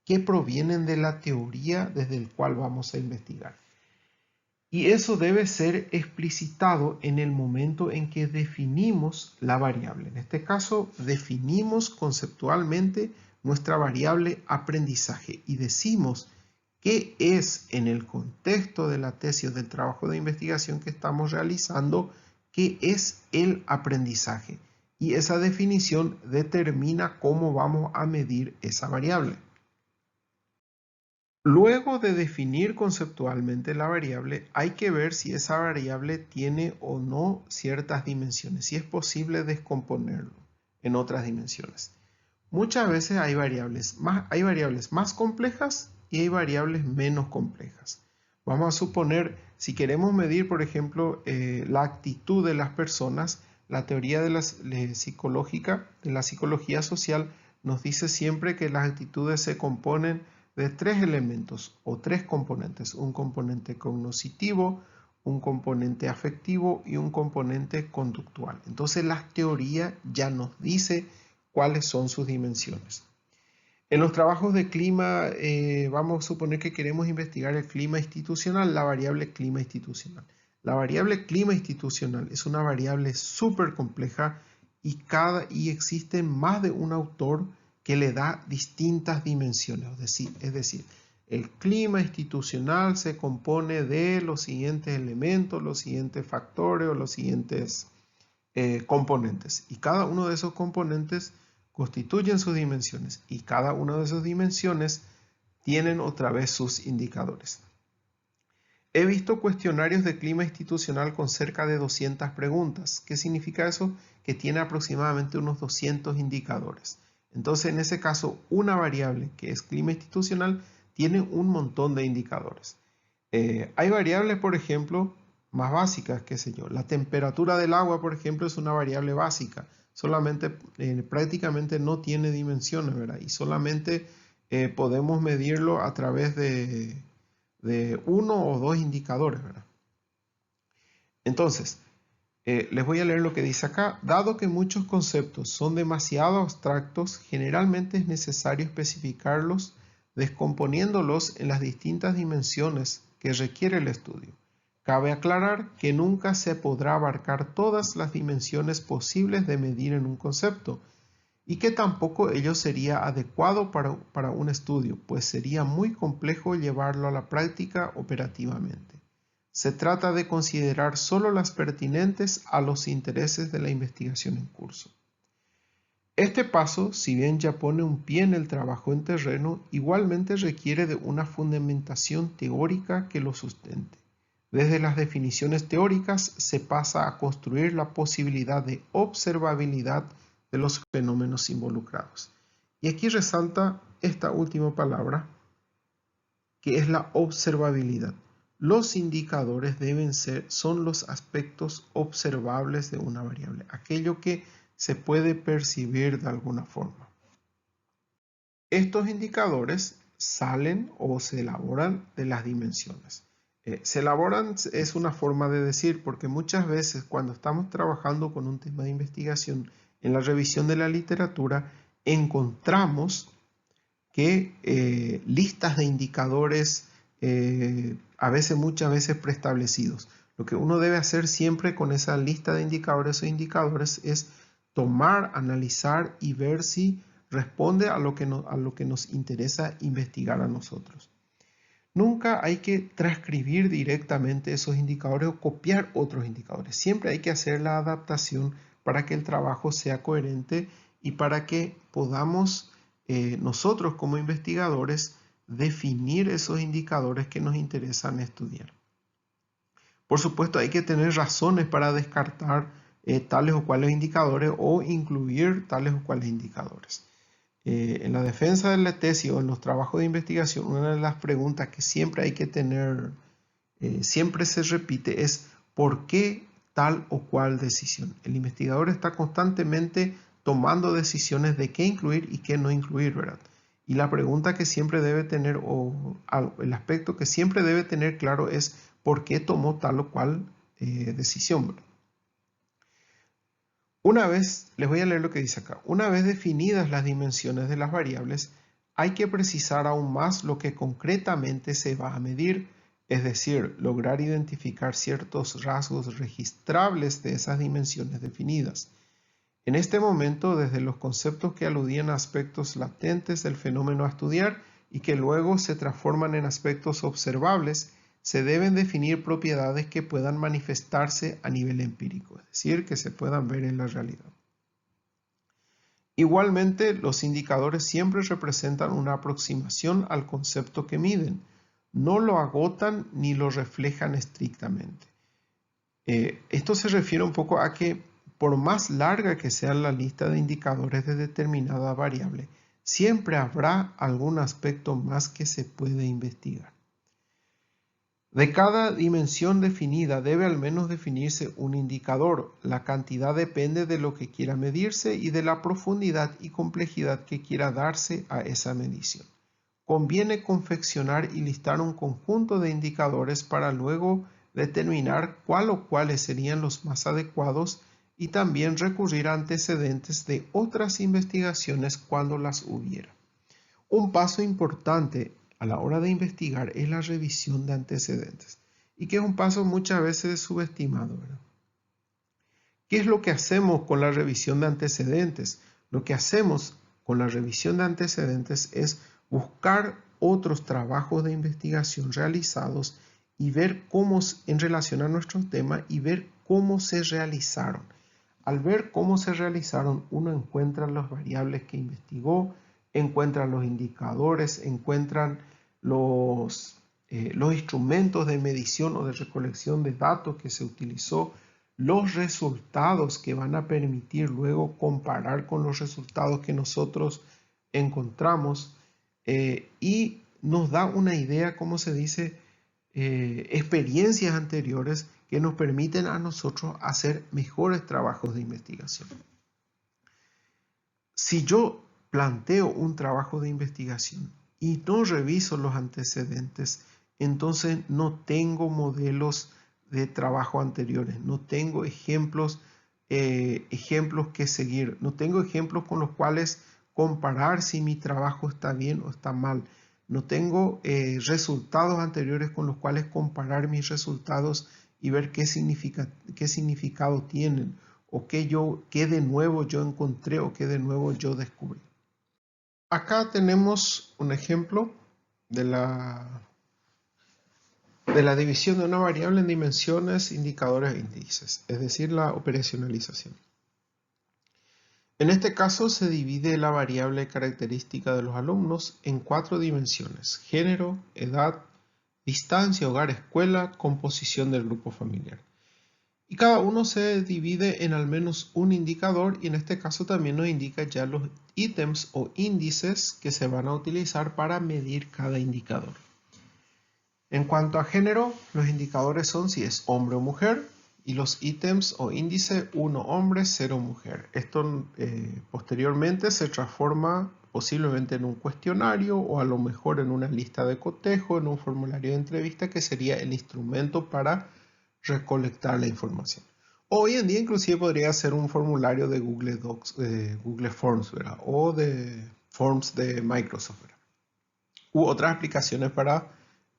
que provienen de la teoría desde el cual vamos a investigar. Y eso debe ser explicitado en el momento en que definimos la variable. En este caso, definimos conceptualmente nuestra variable aprendizaje y decimos qué es en el contexto de la tesis o del trabajo de investigación que estamos realizando, qué es el aprendizaje. Y esa definición determina cómo vamos a medir esa variable. Luego de definir conceptualmente la variable, hay que ver si esa variable tiene o no ciertas dimensiones, si es posible descomponerlo en otras dimensiones. Muchas veces hay variables más complejas y hay variables menos complejas. Vamos a suponer, si queremos medir, por ejemplo, la actitud de las personas, la teoría de la psicología social nos dice siempre que las actitudes se componen de tres elementos o tres componentes: un componente cognoscitivo, un componente afectivo y un componente conductual. Entonces la teoría ya nos dice cuáles son sus dimensiones. En los trabajos de clima, vamos a suponer que queremos investigar el clima institucional, la variable clima institucional. La variable clima institucional es una variable súper compleja y existe más de un autor que le da distintas dimensiones. Es decir, el clima institucional se compone de los siguientes elementos, los siguientes factores o los siguientes componentes. Y cada uno de esos componentes constituyen sus dimensiones y cada una de esas dimensiones tienen otra vez sus indicadores. He visto cuestionarios de clima institucional con cerca de 200 preguntas. ¿Qué significa eso? Que tiene aproximadamente unos 200 indicadores. Entonces, en ese caso, una variable que es clima institucional tiene un montón de indicadores. Hay variables, por ejemplo, más básicas, qué sé yo. La temperatura del agua, por ejemplo, es una variable básica. Solamente, prácticamente no tiene dimensiones, ¿verdad? Y solamente podemos medirlo a través de uno o dos indicadores, ¿verdad? Entonces, les voy a leer lo que dice acá. Dado que muchos conceptos son demasiado abstractos, generalmente es necesario especificarlos descomponiéndolos en las distintas dimensiones que requiere el estudio. Cabe aclarar que nunca se podrá abarcar todas las dimensiones posibles de medir en un concepto y que tampoco ello sería adecuado para un estudio, pues sería muy complejo llevarlo a la práctica operativamente. Se trata de considerar solo las pertinentes a los intereses de la investigación en curso. Este paso, si bien ya pone un pie en el trabajo en terreno, igualmente requiere de una fundamentación teórica que lo sustente. Desde las definiciones teóricas se pasa a construir la posibilidad de observabilidad de los fenómenos involucrados. Y aquí resalta esta última palabra, que es la observabilidad. Los indicadores son los aspectos observables de una variable, aquello que se puede percibir de alguna forma. Estos indicadores salen o se elaboran de las dimensiones. Se elaboran es una forma de decir, porque muchas veces cuando estamos trabajando con un tema de investigación en la revisión de la literatura, encontramos que listas de indicadores muchas veces preestablecidos. Lo que uno debe hacer siempre con esa lista de indicadores o indicadores es tomar, analizar y ver si responde a lo que nos interesa investigar a nosotros. Nunca hay que transcribir directamente esos indicadores o copiar otros indicadores. Siempre hay que hacer la adaptación para que el trabajo sea coherente y para que podamos nosotros como investigadores definir esos indicadores que nos interesan estudiar. Por supuesto, hay que tener razones para descartar tales o cuales indicadores o incluir tales o cuales indicadores. En la defensa de la tesis o en los trabajos de investigación, una de las preguntas que siempre hay que tener, siempre se repite, es ¿por qué tal o cual decisión? El investigador está constantemente tomando decisiones de qué incluir y qué no incluir, ¿verdad? Y la pregunta que siempre debe tener, o el aspecto que siempre debe tener claro es ¿por qué tomó tal o cual decisión? ¿Verdad? Una vez, les voy a leer lo que dice acá, una vez definidas las dimensiones de las variables, hay que precisar aún más lo que concretamente se va a medir, es decir, lograr identificar ciertos rasgos registrables de esas dimensiones definidas. En este momento, desde los conceptos que aludían a aspectos latentes del fenómeno a estudiar y que luego se transforman en aspectos observables, se deben definir propiedades que puedan manifestarse a nivel empírico, es decir, que se puedan ver en la realidad. Igualmente, los indicadores siempre representan una aproximación al concepto que miden, no lo agotan ni lo reflejan estrictamente. Esto se refiere un poco a que por más larga que sea la lista de indicadores de determinada variable, siempre habrá algún aspecto más que se puede investigar. De cada dimensión definida debe al menos definirse un indicador. La cantidad depende de lo que quiera medirse y de la profundidad y complejidad que quiera darse a esa medición. Conviene confeccionar y listar un conjunto de indicadores para luego determinar cuál o cuáles serían los más adecuados y también recurrir a antecedentes de otras investigaciones cuando las hubiera. Un paso importante a la hora de investigar es la revisión de antecedentes y que es un paso muchas veces subestimado, ¿verdad? ¿Qué es lo que hacemos con la revisión de antecedentes? Lo que hacemos con la revisión de antecedentes es buscar otros trabajos de investigación realizados y ver cómo en relación a nuestro tema y ver cómo se realizaron. Al ver cómo se realizaron, uno encuentra las variables que investigó, encuentra los indicadores, encuentran los instrumentos de medición o de recolección de datos que se utilizó, los resultados que van a permitir luego comparar con los resultados que nosotros encontramos y nos da una idea, como se dice, experiencias anteriores que nos permiten a nosotros hacer mejores trabajos de investigación. Si yo planteo un trabajo de investigación y no reviso los antecedentes, entonces no tengo modelos de trabajo anteriores, no tengo ejemplos que seguir, no tengo ejemplos con los cuales comparar si mi trabajo está bien o está mal, no tengo resultados anteriores con los cuales comparar mis resultados y ver qué significado tienen o qué de nuevo yo encontré o qué de nuevo yo descubrí. Acá tenemos un ejemplo de la división de una variable en dimensiones, indicadores e índices, es decir, la operacionalización. En este caso se divide la variable característica de los alumnos en 4 dimensiones: género, edad, distancia, hogar, escuela, composición del grupo familiar. Y cada uno se divide en al menos un indicador y en este caso también nos indica ya los ítems o índices que se van a utilizar para medir cada indicador. En cuanto a género, los indicadores son si es hombre o mujer y los ítems o índice 1 hombre, 0 mujer. Esto posteriormente se transforma posiblemente en un cuestionario o a lo mejor en una lista de cotejo, en un formulario de entrevista que sería el instrumento para recolectar la información. Hoy en día inclusive podría ser un formulario de Google Docs, Google Forms, ¿verdad? O de Forms de Microsoft, ¿verdad? U otras aplicaciones para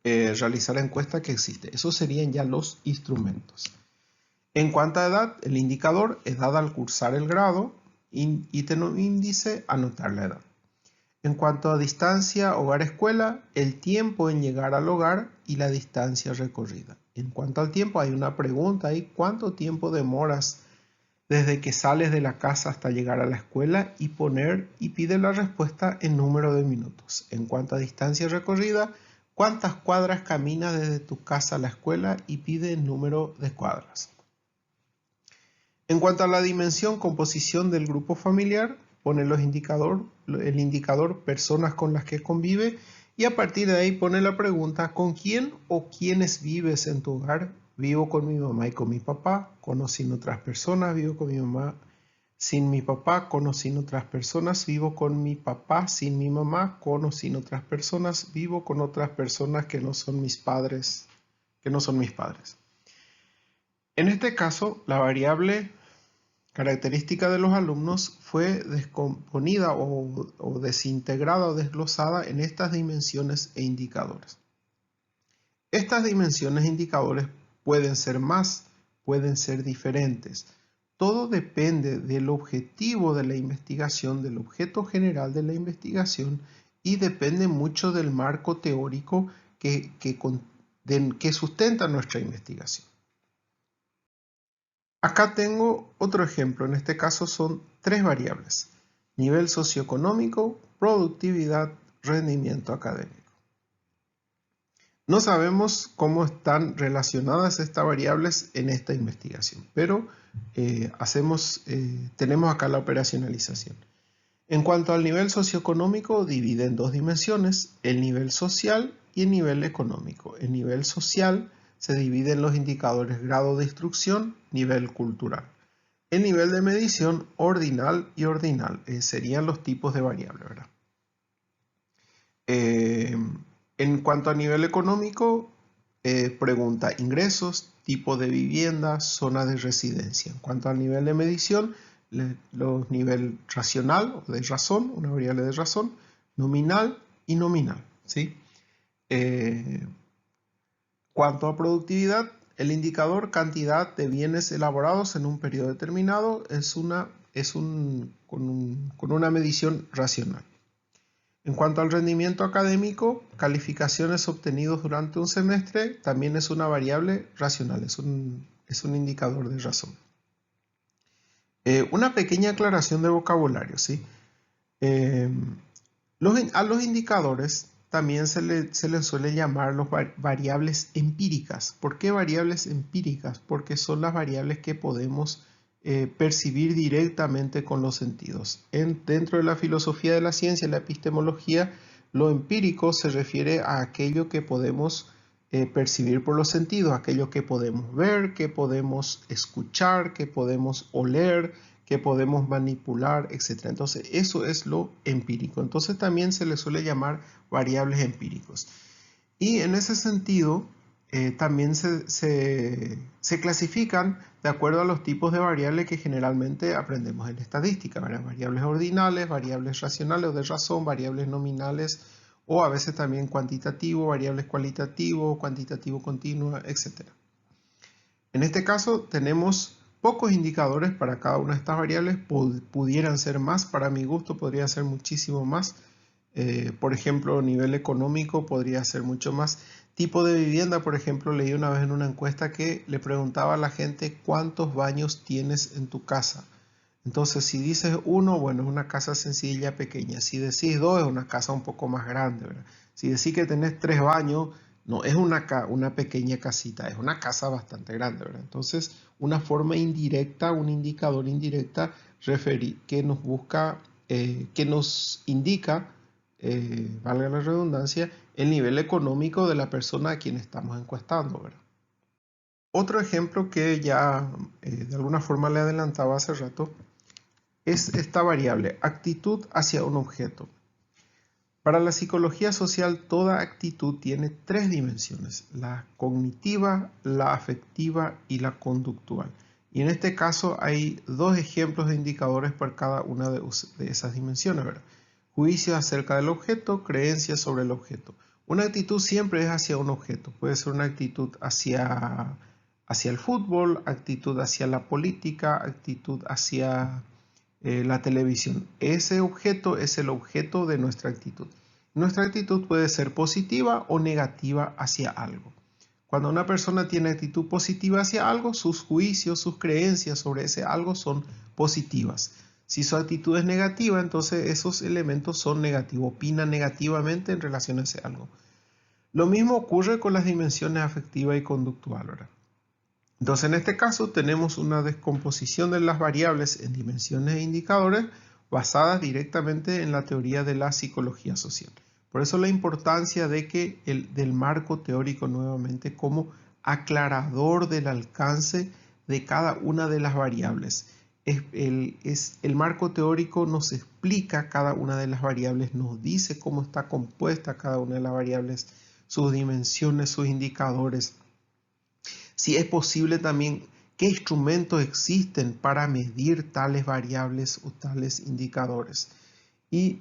realizar la encuesta que existe. Esos serían ya los instrumentos. En cuanto a edad, el indicador, edad al cursar el grado, ítem o índice, anotar la edad. En cuanto a distancia hogar-escuela, el tiempo en llegar al hogar y la distancia recorrida. En cuanto al tiempo, hay una pregunta ahí: ¿cuánto tiempo demoras desde que sales de la casa hasta llegar a la escuela? Y pide la respuesta en número de minutos. En cuanto a distancia recorrida, ¿cuántas cuadras caminas desde tu casa a la escuela? Y pide el número de cuadras. En cuanto a la dimensión composición del grupo familiar, pone el indicador personas con las que convive y a partir de ahí pone la pregunta ¿con quién o quiénes vives en tu hogar? Vivo con mi mamá y con mi papá, con o sin otras personas, vivo con mi mamá sin mi papá, con o sin otras personas, vivo con mi papá sin mi mamá, con o sin otras personas, vivo con otras personas que no son mis padres, En este caso, la variable característica de los alumnos fue descomponida o desintegrada o desglosada en estas dimensiones e indicadores. Estas dimensiones e indicadores pueden ser más, pueden ser diferentes. Todo depende del objetivo de la investigación, del objeto general de la investigación y depende mucho del marco teórico que sustenta nuestra investigación. Acá tengo otro ejemplo, en este caso son 3 variables: nivel socioeconómico, productividad, rendimiento académico. No sabemos cómo están relacionadas estas variables en esta investigación, pero tenemos acá la operacionalización. En cuanto al nivel socioeconómico, divide en 2 dimensiones, el nivel social y el nivel económico. El nivel social se divide en los indicadores grado de instrucción, nivel cultural. El nivel de medición, ordinal y ordinal, serían los tipos de variables, ¿verdad? En cuanto a nivel económico, pregunta ingresos, tipo de vivienda, zona de residencia. En cuanto al nivel de medición, los nivel racional o de razón, una variable de razón, nominal y nominal, ¿sí? Cuanto a productividad, el indicador cantidad de bienes elaborados en un periodo determinado con una medición racional. En cuanto al rendimiento académico, calificaciones obtenidas durante un semestre también es una variable racional, es un indicador de razón. Una pequeña aclaración de vocabulario, ¿sí? A los indicadores también se les suele llamar variables empíricas. ¿Por qué variables empíricas? Porque son las variables que podemos percibir directamente con los sentidos. Dentro de la filosofía de la ciencia y la epistemología, lo empírico se refiere a aquello que podemos percibir por los sentidos, aquello que podemos ver, que podemos escuchar, que podemos oler, que podemos manipular, etc. Entonces, eso es lo empírico. Entonces, también se le suele llamar variables empíricos. Y en ese sentido, también se clasifican de acuerdo a los tipos de variables que generalmente aprendemos en estadística, ¿verdad? Variables ordinales, variables racionales o de razón, variables nominales o a veces también cuantitativo, variables cualitativo, cuantitativo continua, etc. En este caso tenemos pocos indicadores para cada una de estas variables, pudieran ser más, para mi gusto podría ser muchísimo más. Por ejemplo, nivel económico podría ser mucho más. Tipo de vivienda, por ejemplo, leí una vez en una encuesta que le preguntaba a la gente cuántos baños tienes en tu casa. Entonces, si dices 1, bueno, es una casa sencilla, pequeña. Si decís 2, es una casa un poco más grande, ¿verdad? Si decís que tenés 3 baños, no es una pequeña casita, es una casa bastante grande, ¿verdad? Entonces, una forma indirecta, un indicador indirecta que nos indica, valga la redundancia, el nivel económico de la persona a quien estamos encuestando, ¿verdad? Otro ejemplo que ya de alguna forma le adelantaba hace rato es esta variable, actitud hacia un objeto. Para la psicología social, toda actitud tiene 3 dimensiones, la cognitiva, la afectiva y la conductual. Y en este caso hay 2 ejemplos de indicadores para cada una de esas dimensiones, ¿verdad? Juicios acerca del objeto, creencias sobre el objeto. Una actitud siempre es hacia un objeto, puede ser una actitud hacia el fútbol, actitud hacia la política, actitud hacia la televisión. Ese objeto es el objeto de nuestra actitud. Nuestra actitud puede ser positiva o negativa hacia algo. Cuando una persona tiene actitud positiva hacia algo, sus juicios, sus creencias sobre ese algo son positivas. Si su actitud es negativa, entonces esos elementos son negativos, opinan negativamente en relación a ese algo. Lo mismo ocurre con las dimensiones afectiva y conductual, ¿verdad? Entonces, en este caso tenemos una descomposición de las variables en dimensiones e indicadores, basadas directamente en la teoría de la psicología social. Por eso la importancia de que del marco teórico nuevamente como aclarador del alcance de cada una de las variables. El marco teórico nos explica cada una de las variables, nos dice cómo está compuesta cada una de las variables, sus dimensiones, sus indicadores. Si es posible también, qué instrumentos existen para medir tales variables o tales indicadores. Y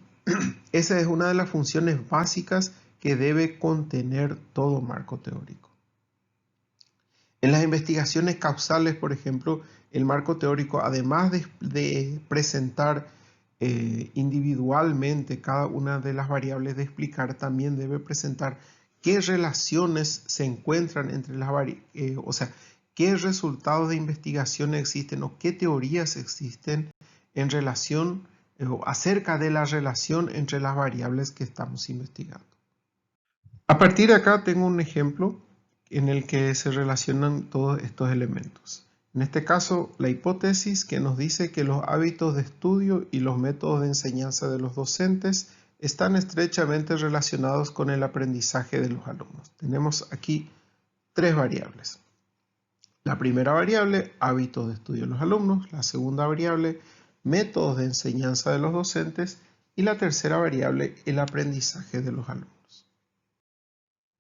esa es una de las funciones básicas que debe contener todo marco teórico. En las investigaciones causales, por ejemplo, el marco teórico, además de presentar individualmente cada una de las variables de explicar, también debe presentar qué relaciones se encuentran entre las variables, o sea, qué resultados de investigación existen o qué teorías existen en relación acerca de la relación entre las variables que estamos investigando. A partir de acá tengo un ejemplo en el que se relacionan todos estos elementos. En este caso, la hipótesis que nos dice que los hábitos de estudio y los métodos de enseñanza de los docentes están estrechamente relacionados con el aprendizaje de los alumnos. Tenemos aquí tres variables. La primera variable, hábitos de estudio de los alumnos. La segunda variable, métodos de enseñanza de los docentes. Y la tercera variable, el aprendizaje de los alumnos.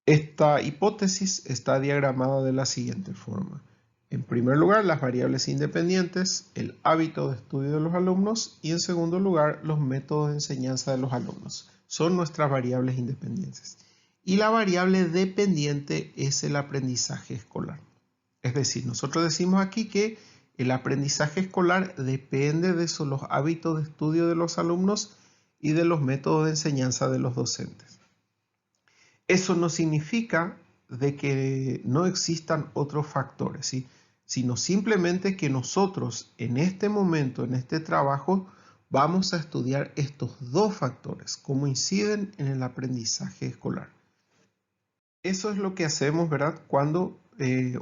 Esta hipótesis está diagramada de la siguiente forma. En primer lugar, las variables independientes, el hábito de estudio de los alumnos y en segundo lugar, los métodos de enseñanza de los alumnos. Son nuestras variables independientes. Y la variable dependiente es el aprendizaje escolar. Es decir, nosotros decimos aquí que el aprendizaje escolar depende de los hábitos de estudio de los alumnos y de los métodos de enseñanza de los docentes. Eso no significa de que no existan otros factores, ¿sí? Sino simplemente que nosotros en este momento, en este trabajo, vamos a estudiar estos dos factores, cómo inciden en el aprendizaje escolar. Eso es lo que hacemos, ¿verdad?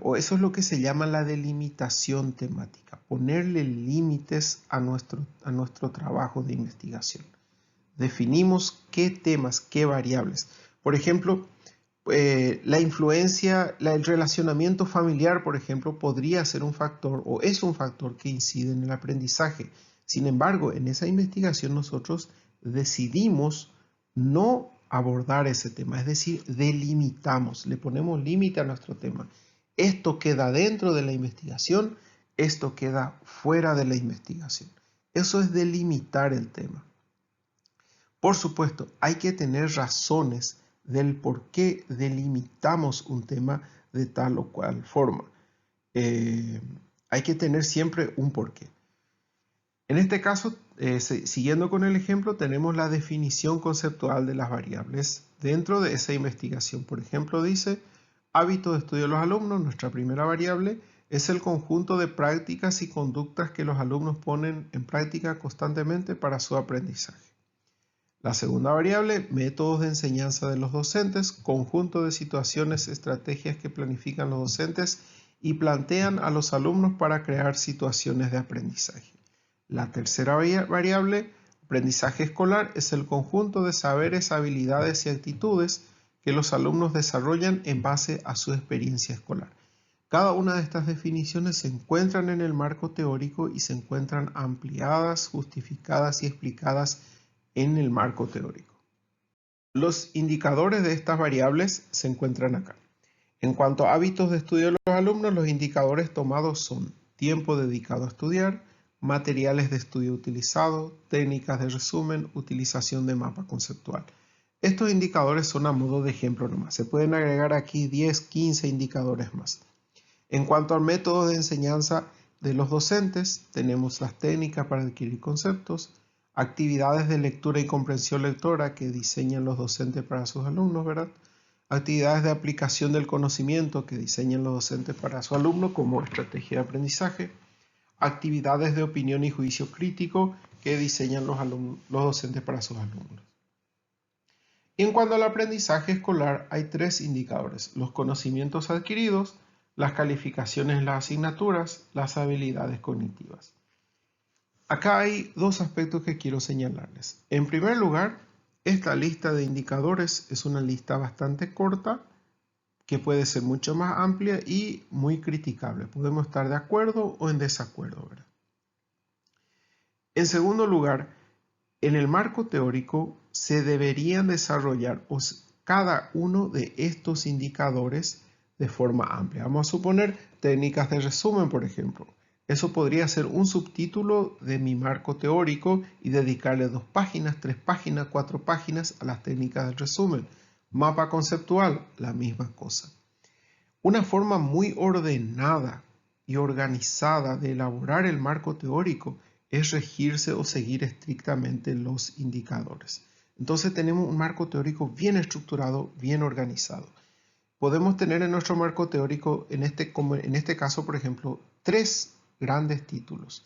O eso es lo que se llama la delimitación temática, ponerle límites a nuestro trabajo de investigación. Definimos qué temas, qué variables. Por ejemplo, la influencia, el relacionamiento familiar, por ejemplo, podría ser un factor o es un factor que incide en el aprendizaje. Sin embargo, en esa investigación nosotros decidimos no abordar ese tema, es decir, delimitamos, le ponemos límite a nuestro tema. Esto queda dentro de la investigación, esto queda fuera de la investigación. Eso es delimitar el tema. Por supuesto, hay que tener razones del por qué delimitamos un tema de tal o cual forma. Hay que tener siempre un porqué. En este caso, siguiendo con el ejemplo, tenemos la definición conceptual de las variables dentro de esa investigación. Por ejemplo, dice, hábito de estudio de los alumnos, nuestra primera variable, es el conjunto de prácticas y conductas que los alumnos ponen en práctica constantemente para su aprendizaje. La segunda variable, métodos de enseñanza de los docentes, conjunto de situaciones, estrategias que planifican los docentes y plantean a los alumnos para crear situaciones de aprendizaje. La tercera variable, aprendizaje escolar, es el conjunto de saberes, habilidades y actitudes que los alumnos desarrollan en base a su experiencia escolar. Cada una de estas definiciones se encuentran en el marco teórico y se encuentran ampliadas, justificadas y explicadas en el marco teórico. Los indicadores de estas variables se encuentran acá. En cuanto a hábitos de estudio de los alumnos, los indicadores tomados son tiempo dedicado a estudiar, materiales de estudio utilizados, técnicas de resumen, utilización de mapa conceptual. Estos indicadores son a modo de ejemplo nomás. Se pueden agregar aquí 10, 15 indicadores más. En cuanto al método de enseñanza de los docentes, tenemos las técnicas para adquirir conceptos, actividades de lectura y comprensión lectora que diseñan los docentes para sus alumnos, ¿verdad? Actividades de aplicación del conocimiento que diseñan los docentes para su alumno como estrategia de aprendizaje, actividades de opinión y juicio crítico que diseñan los docentes para sus alumnos. Y en cuanto al aprendizaje escolar, hay tres indicadores: los conocimientos adquiridos, las calificaciones en las asignaturas, las habilidades cognitivas. Acá hay dos aspectos que quiero señalarles. En primer lugar, esta lista de indicadores es una lista bastante corta que puede ser mucho más amplia y muy criticable. Podemos estar de acuerdo o en desacuerdo, ¿verdad? En segundo lugar, en el marco teórico se deberían desarrollar cada uno de estos indicadores de forma amplia. Vamos a suponer técnicas de resumen, por ejemplo. Eso podría ser un subtítulo de mi marco teórico y dedicarle 2 páginas, 3 páginas, 4 páginas a las técnicas de resumen. Mapa conceptual, la misma cosa. Una forma muy ordenada y organizada de elaborar el marco teórico es regirse o seguir estrictamente los indicadores. Entonces tenemos un marco teórico bien estructurado, bien organizado. Podemos tener en nuestro marco teórico, como en este caso, por ejemplo, 3 grandes títulos.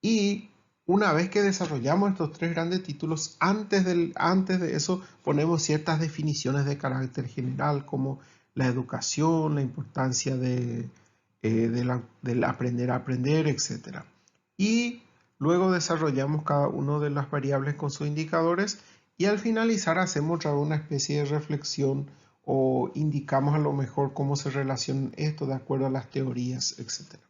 Y una vez que desarrollamos estos 3 grandes títulos, antes de eso ponemos ciertas definiciones de carácter general, como la educación, la importancia del aprender a aprender, etc. Y luego desarrollamos cada una de las variables con sus indicadores y al finalizar hacemos una especie de reflexión o indicamos a lo mejor cómo se relacionan esto de acuerdo a las teorías, etc.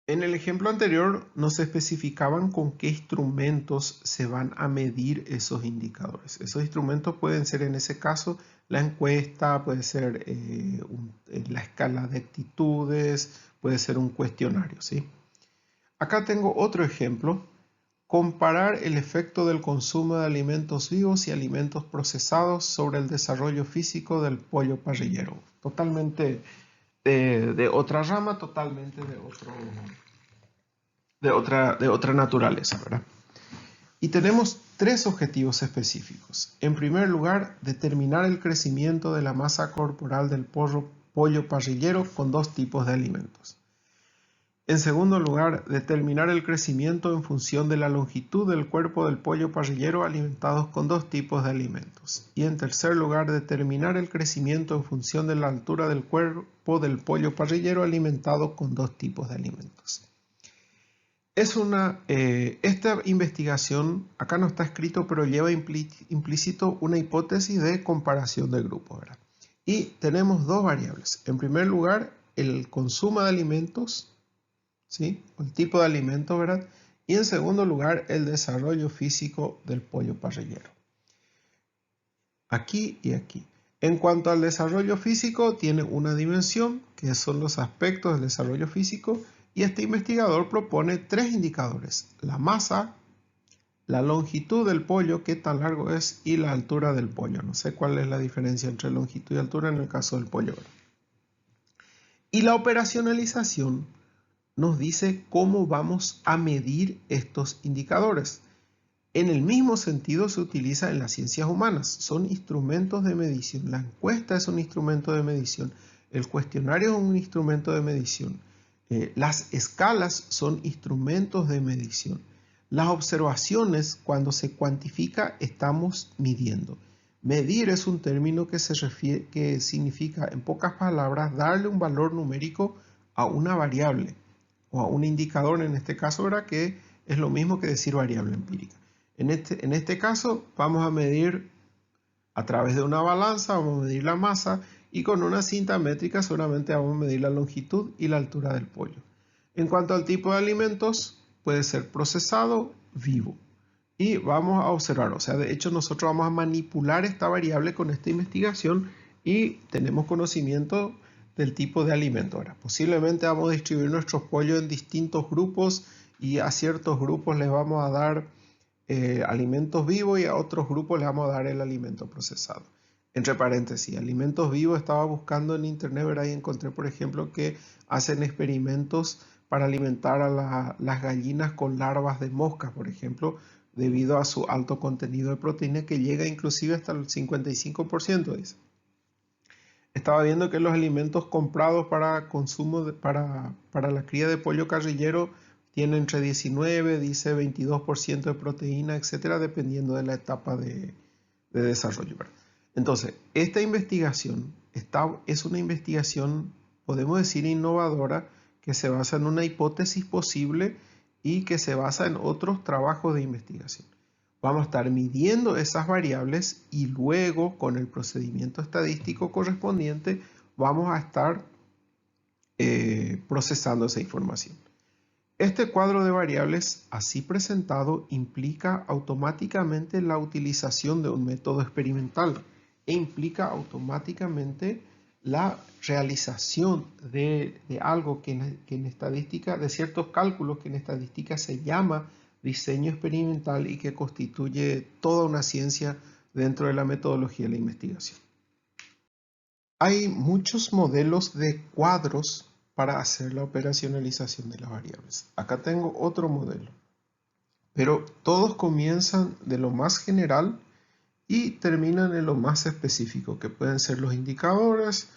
En el ejemplo anterior nos especificaban con qué instrumentos se van a medir esos indicadores. Esos instrumentos pueden ser en ese caso la encuesta, puede ser la escala de actitudes, puede ser un cuestionario, ¿sí? Acá tengo otro ejemplo. Comparar el efecto del consumo de alimentos vivos y alimentos procesados sobre el desarrollo físico del pollo parrillero. Totalmente de otra rama, totalmente de otra naturaleza, ¿verdad? Y tenemos 3 objetivos específicos. En primer lugar, determinar el crecimiento de la masa corporal del pollo parrillero con 2 tipos de alimentos. En segundo lugar, determinar el crecimiento en función de la longitud del cuerpo del pollo parrillero alimentados con 2 tipos de alimentos. Y en tercer lugar, determinar el crecimiento en función de la altura del cuerpo del pollo parrillero alimentado con 2 tipos de alimentos. Esta investigación, acá no está escrito, pero lleva implícito una hipótesis de comparación de grupos, ¿verdad? Y tenemos 2 variables. En primer lugar, el consumo de alimentos, ¿sí? El tipo de alimento, ¿verdad? Y en segundo lugar, el desarrollo físico del pollo parrillero. Aquí y aquí. En cuanto al desarrollo físico, tiene una dimensión, que son los aspectos del desarrollo físico, y este investigador propone 3 indicadores: la masa, la longitud del pollo, qué tan largo es, y la altura del pollo. No sé cuál es la diferencia entre longitud y altura en el caso del pollo, ¿verdad? Y la operacionalización nos dice cómo vamos a medir estos indicadores. En el mismo sentido se utiliza en las ciencias humanas. Son instrumentos de medición. La encuesta es un instrumento de medición. El cuestionario es un instrumento de medición. Las escalas son instrumentos de medición. Las observaciones, cuando se cuantifica, estamos midiendo. Medir es un término que significa, en pocas palabras, darle un valor numérico a una variable o a un indicador, en este caso, ¿verdad? Que es lo mismo que decir variable empírica. En este caso vamos a medir a través de una balanza, vamos a medir la masa y con una cinta métrica solamente vamos a medir la longitud y la altura del pollo. En cuanto al tipo de alimentos, puede ser procesado, vivo. Y vamos a observar, o sea, de hecho nosotros vamos a manipular esta variable con esta investigación y tenemos conocimiento del tipo de alimento. Ahora, posiblemente vamos a distribuir nuestros pollos en distintos grupos y a ciertos grupos les vamos a dar alimentos vivos y a otros grupos les vamos a dar el alimento procesado. Entre paréntesis, alimentos vivos estaba buscando en internet, ¿verdad? Y encontré, por ejemplo, que hacen experimentos para alimentar a las gallinas con larvas de moscas, por ejemplo, debido a su alto contenido de proteína que llega inclusive hasta el 55%, dice. Estaba viendo que los alimentos comprados para consumo, para la cría de pollo carrillero, tienen entre 19, dice 22% de proteína, etcétera, dependiendo de la etapa de desarrollo, ¿verdad? Entonces, esta investigación es una investigación, podemos decir, innovadora, que se basa en una hipótesis posible y que se basa en otros trabajos de investigación. Vamos a estar midiendo esas variables y luego con el procedimiento estadístico correspondiente vamos a estar procesando esa información. Este cuadro de variables así presentado implica automáticamente la utilización de un método experimental e implica automáticamente la realización de algo que en estadística, de ciertos cálculos que en estadística se llama diseño experimental y que constituye toda una ciencia dentro de la metodología de la investigación. Hay muchos modelos de cuadros para hacer la operacionalización de las variables. Acá tengo otro modelo, pero todos comienzan de lo más general y terminan en lo más específico, que pueden ser los indicadores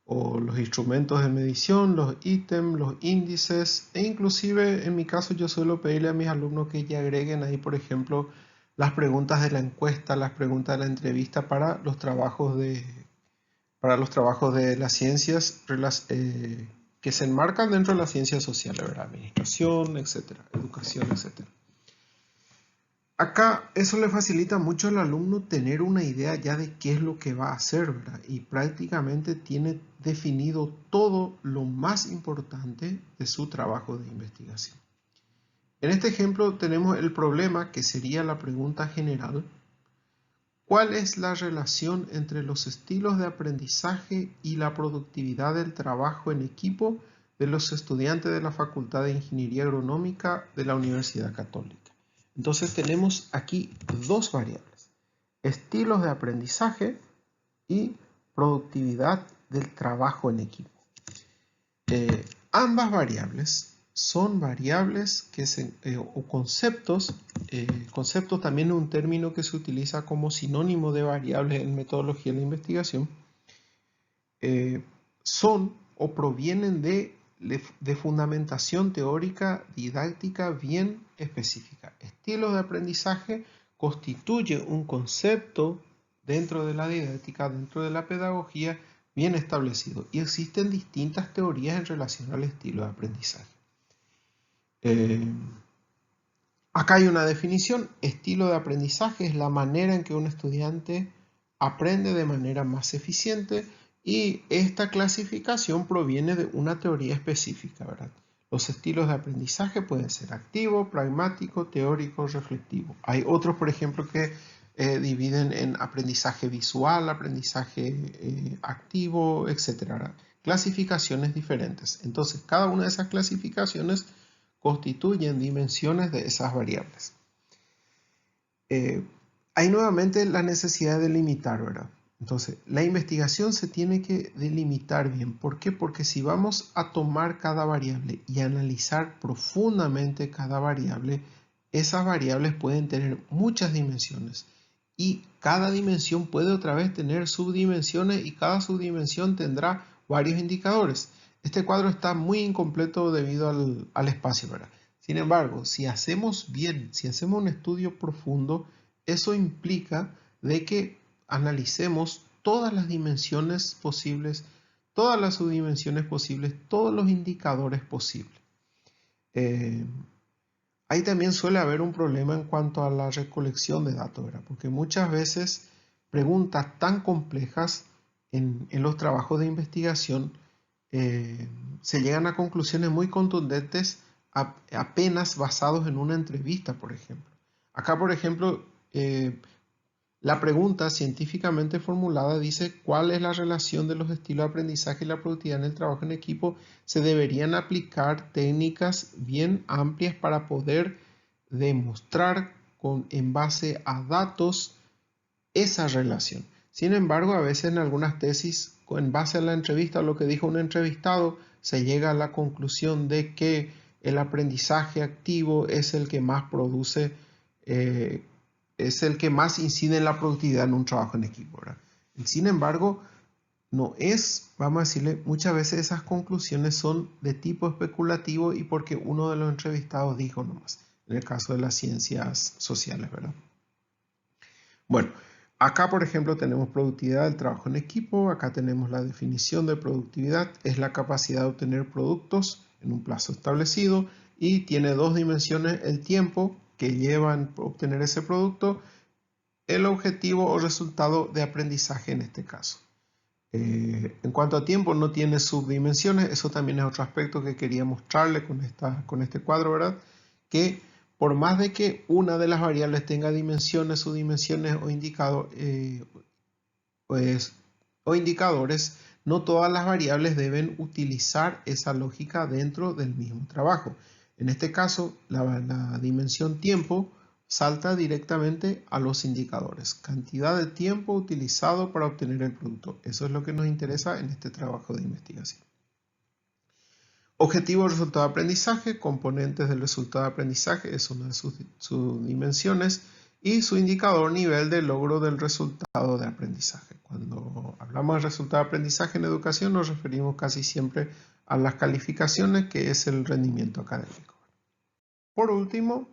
o los instrumentos de medición, los ítems, los índices, e inclusive en mi caso yo suelo pedirle a mis alumnos que ya agreguen ahí, por ejemplo, las preguntas de la encuesta, las preguntas de la entrevista para los trabajos de las ciencias que se enmarcan dentro de las ciencias sociales, ¿verdad? Administración, etcétera, educación, etcétera. Acá eso le facilita mucho al alumno tener una idea ya de qué es lo que va a hacer, ¿verdad? Y prácticamente tiene definido todo lo más importante de su trabajo de investigación. En este ejemplo tenemos el problema que sería la pregunta general. ¿Cuál es la relación entre los estilos de aprendizaje y la productividad del trabajo en equipo de los estudiantes de la Facultad de Ingeniería Agronómica de la Universidad Católica? Entonces tenemos aquí dos variables, estilos de aprendizaje y productividad del trabajo en equipo. Ambas variables son variables o conceptos. Conceptos también es un término que se utiliza como sinónimo de variables en metodología de la investigación. Son o provienen de fundamentación teórica didáctica bien específica. Estilos de aprendizaje constituye un concepto dentro de la didáctica, dentro de la pedagogía bien establecido, y existen distintas teorías en relación al estilo de aprendizaje. Acá hay una definición. Estilo de aprendizaje es la manera en que un estudiante aprende de manera más eficiente, y esta clasificación proviene de una teoría específica, ¿verdad? Los estilos de aprendizaje pueden ser activo, pragmático, teórico, reflexivo. Hay otros, por ejemplo, que dividen en aprendizaje visual, aprendizaje activo, etc. Clasificaciones diferentes. Entonces, cada una de esas clasificaciones constituyen dimensiones de esas variables. Hay nuevamente la necesidad de delimitar, ¿verdad? Entonces, la investigación se tiene que delimitar bien. ¿Por qué? Porque si vamos a tomar cada variable y analizar profundamente cada variable, esas variables pueden tener muchas dimensiones. Y cada dimensión puede otra vez tener subdimensiones, y cada subdimensión tendrá varios indicadores. Este cuadro está muy incompleto debido al espacio, ¿verdad? Sin embargo, si hacemos bien, si hacemos un estudio profundo, eso implica de que analicemos todas las dimensiones posibles, todas las subdimensiones posibles, todos los indicadores posibles. Ahí también suele haber un problema en cuanto a la recolección de datos, ¿verdad? Porque muchas veces preguntas tan complejas en los trabajos de investigación se llegan a conclusiones muy contundentes apenas basados en una entrevista, por ejemplo. Acá, por ejemplo, la pregunta científicamente formulada dice: ¿cuál es la relación de los estilos de aprendizaje y la productividad en el trabajo en equipo? Se deberían aplicar técnicas bien amplias para poder demostrar en base a datos esa relación. Sin embargo, a veces en algunas tesis, en base a la entrevista o lo que dijo un entrevistado, se llega a la conclusión de que el aprendizaje activo es el que más produce, es el que más incide en la productividad en un trabajo en equipo, ¿verdad? Sin embargo, no es, vamos a decirle, muchas veces esas conclusiones son de tipo especulativo y porque uno de los entrevistados dijo nomás, en el caso de las ciencias sociales, ¿verdad? Bueno, acá, por ejemplo, tenemos productividad del trabajo en equipo. Acá tenemos la definición de productividad. Es la capacidad de obtener productos en un plazo establecido y tiene dos dimensiones: el tiempo que lleva a obtener ese producto, el objetivo o resultado de aprendizaje en este caso. En cuanto a tiempo, no tiene subdimensiones. Eso también es otro aspecto que quería mostrarle con este cuadro, ¿verdad? Que por más de que una de las variables tenga dimensiones, subdimensiones o indicadores, no todas las variables deben utilizar esa lógica dentro del mismo trabajo. En este caso, la dimensión tiempo salta directamente a los indicadores. Cantidad de tiempo utilizado para obtener el producto. Eso es lo que nos interesa en este trabajo de investigación. Objetivo, resultado de aprendizaje, componentes del resultado de aprendizaje es una de sus dimensiones, y su indicador, nivel de logro del resultado de aprendizaje. Cuando hablamos de resultado de aprendizaje en educación nos referimos casi siempre a las calificaciones, que es el rendimiento académico. Por último,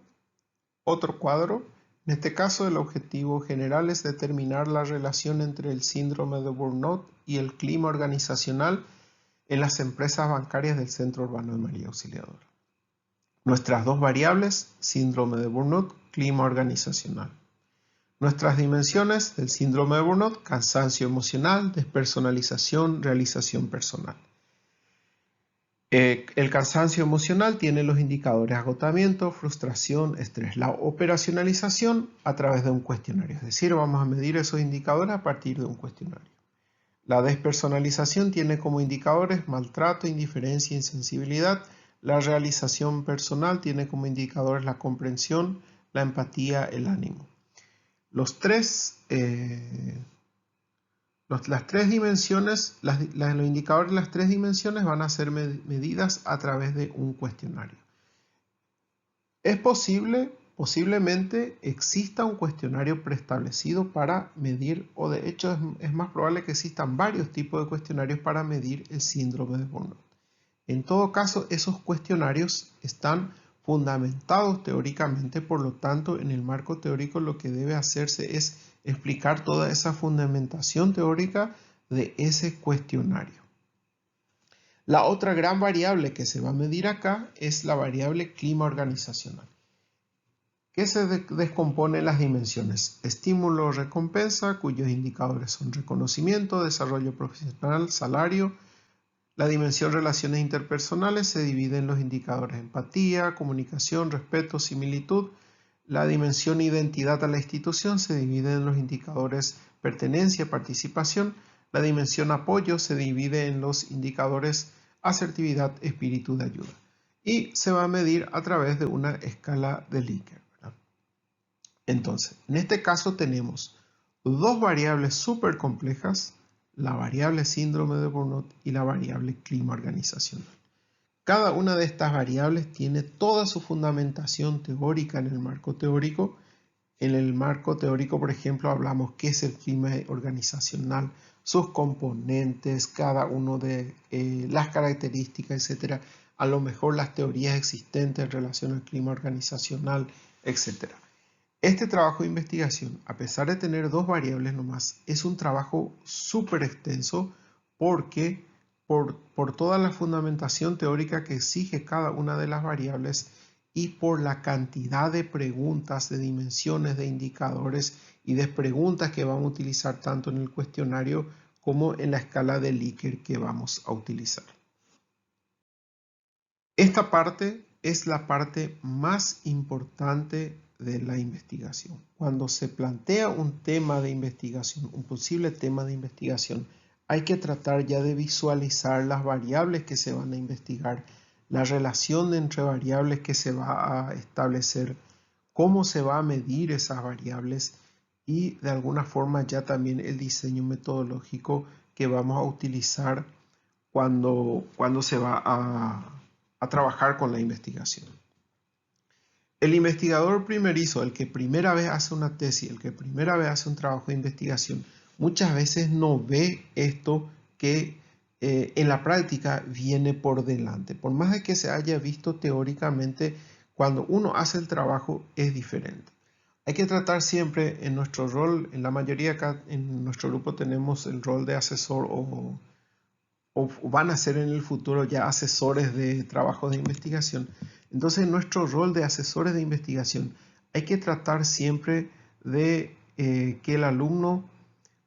otro cuadro. En este caso, el objetivo general es determinar la relación entre el síndrome de Burnout y el clima organizacional en las empresas bancarias del Centro Urbano de María Auxiliadora. Nuestras dos variables: síndrome de Burnout, clima organizacional. Nuestras dimensiones del síndrome de Burnout: cansancio emocional, despersonalización, realización personal. El cansancio emocional tiene los indicadores agotamiento, frustración, estrés. La operacionalización a través de un cuestionario, es decir, vamos a medir esos indicadores a partir de un cuestionario. La despersonalización tiene como indicadores maltrato, indiferencia, insensibilidad. La realización personal tiene como indicadores la comprensión, la empatía, el ánimo. Las tres dimensiones, los indicadores de las tres dimensiones van a ser medidas a través de un cuestionario. Es posiblemente exista un cuestionario preestablecido para medir, o de hecho es más probable que existan varios tipos de cuestionarios para medir el síndrome de Burnout. En todo caso, esos cuestionarios están fundamentados teóricamente, por lo tanto, en el marco teórico lo que debe hacerse es explicar toda esa fundamentación teórica de ese cuestionario. La otra gran variable que se va a medir acá es la variable clima organizacional, que se descompone en las dimensiones: estímulo, recompensa, cuyos indicadores son reconocimiento, desarrollo profesional, salario. La dimensión relaciones interpersonales se divide en los indicadores empatía, comunicación, respeto, similitud. La dimensión identidad a la institución se divide en los indicadores pertenencia, participación. La dimensión apoyo se divide en los indicadores asertividad, espíritu de ayuda. Y se va a medir a través de una escala de Likert, ¿verdad? Entonces, en este caso tenemos dos variables súper complejas: la variable síndrome de Burnout y la variable clima organizacional. Cada una de estas variables tiene toda su fundamentación teórica en el marco teórico. En el marco teórico, por ejemplo, hablamos qué es el clima organizacional, sus componentes, cada uno de las características, etc. A lo mejor las teorías existentes en relación al clima organizacional, etc. Este trabajo de investigación, a pesar de tener dos variables nomás, es un trabajo súper extenso, porque por toda la fundamentación teórica que exige cada una de las variables, y por la cantidad de preguntas, de dimensiones, de indicadores y de preguntas que vamos a utilizar tanto en el cuestionario como en la escala de Likert que vamos a utilizar. Esta parte es la parte más importante de la investigación. Cuando se plantea un tema de investigación, un posible tema de investigación, hay que tratar ya de visualizar las variables que se van a investigar, la relación entre variables que se va a establecer, cómo se va a medir esas variables y de alguna forma ya también el diseño metodológico que vamos a utilizar cuando se va a trabajar con la investigación. El investigador primerizo, el que primera vez hace una tesis, el que primera vez hace un trabajo de investigación, muchas veces no ve esto que en la práctica viene por delante. Por más de que se haya visto teóricamente, cuando uno hace el trabajo es diferente. Hay que tratar siempre en nuestro rol, en la mayoría acá en nuestro grupo tenemos el rol de asesor o van a ser en el futuro ya asesores de trabajos de investigación. Entonces, nuestro rol de asesores de investigación hay que tratar siempre de que el alumno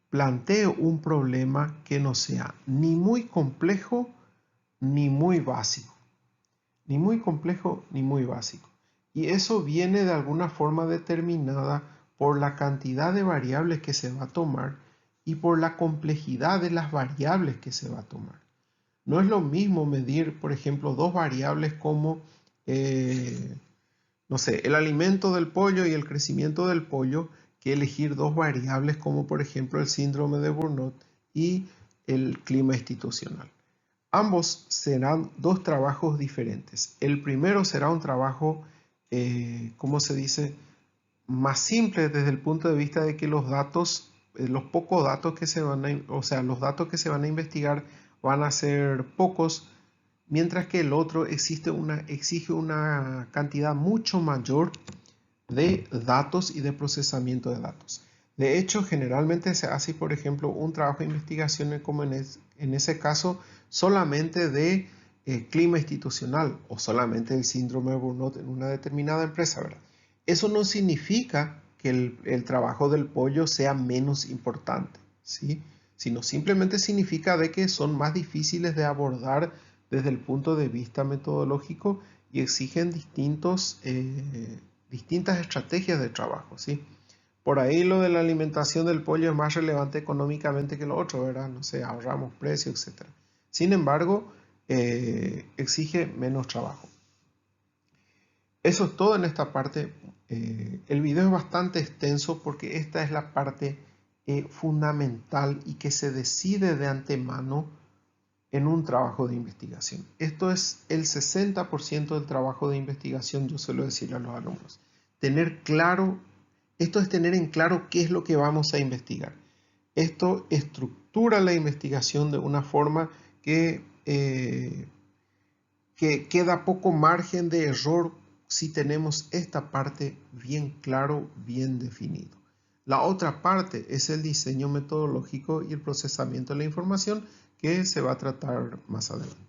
plantee un problema que no sea ni muy complejo ni muy básico. Ni muy complejo ni muy básico. Y eso viene de alguna forma determinada por la cantidad de variables que se va a tomar y por la complejidad de las variables que se va a tomar. No es lo mismo medir, por ejemplo, dos variables como, no sé, el alimento del pollo y el crecimiento del pollo, que elegir dos variables como, por ejemplo, el síndrome de Burnout y el clima institucional. Ambos serán dos trabajos diferentes. El primero será un trabajo, ¿cómo se dice?, más simple desde el punto de vista de que los datos, los pocos datos que se van a, o sea, los datos que se van a investigar van a ser pocos, mientras que el otro exige una cantidad mucho mayor de datos y de procesamiento de datos. De hecho, generalmente se hace, por ejemplo, un trabajo de investigación como en ese caso solamente de clima institucional o solamente el síndrome de Burnout en una determinada empresa, ¿verdad? Eso no significa que el trabajo del pollo sea menos importante, ¿sí? Sino simplemente significa de que son más difíciles de abordar desde el punto de vista metodológico y exigen distintas estrategias de trabajo, ¿sí? Por ahí lo de la alimentación del pollo es más relevante económicamente que lo otro, ¿verdad? No sé, ahorramos precio, etc. Sin embargo, exige menos trabajo. Eso es todo en esta parte. El video es bastante extenso porque esta es la parte fundamental y que se decide de antemano en un trabajo de investigación. Esto es el 60% del trabajo de investigación, yo suelo decirle a los alumnos. Esto es tener en claro qué es lo que vamos a investigar. Esto estructura la investigación de una forma que queda poco margen de error si tenemos esta parte bien claro, bien definido. La otra parte es el diseño metodológico y el procesamiento de la información que se va a tratar más adelante.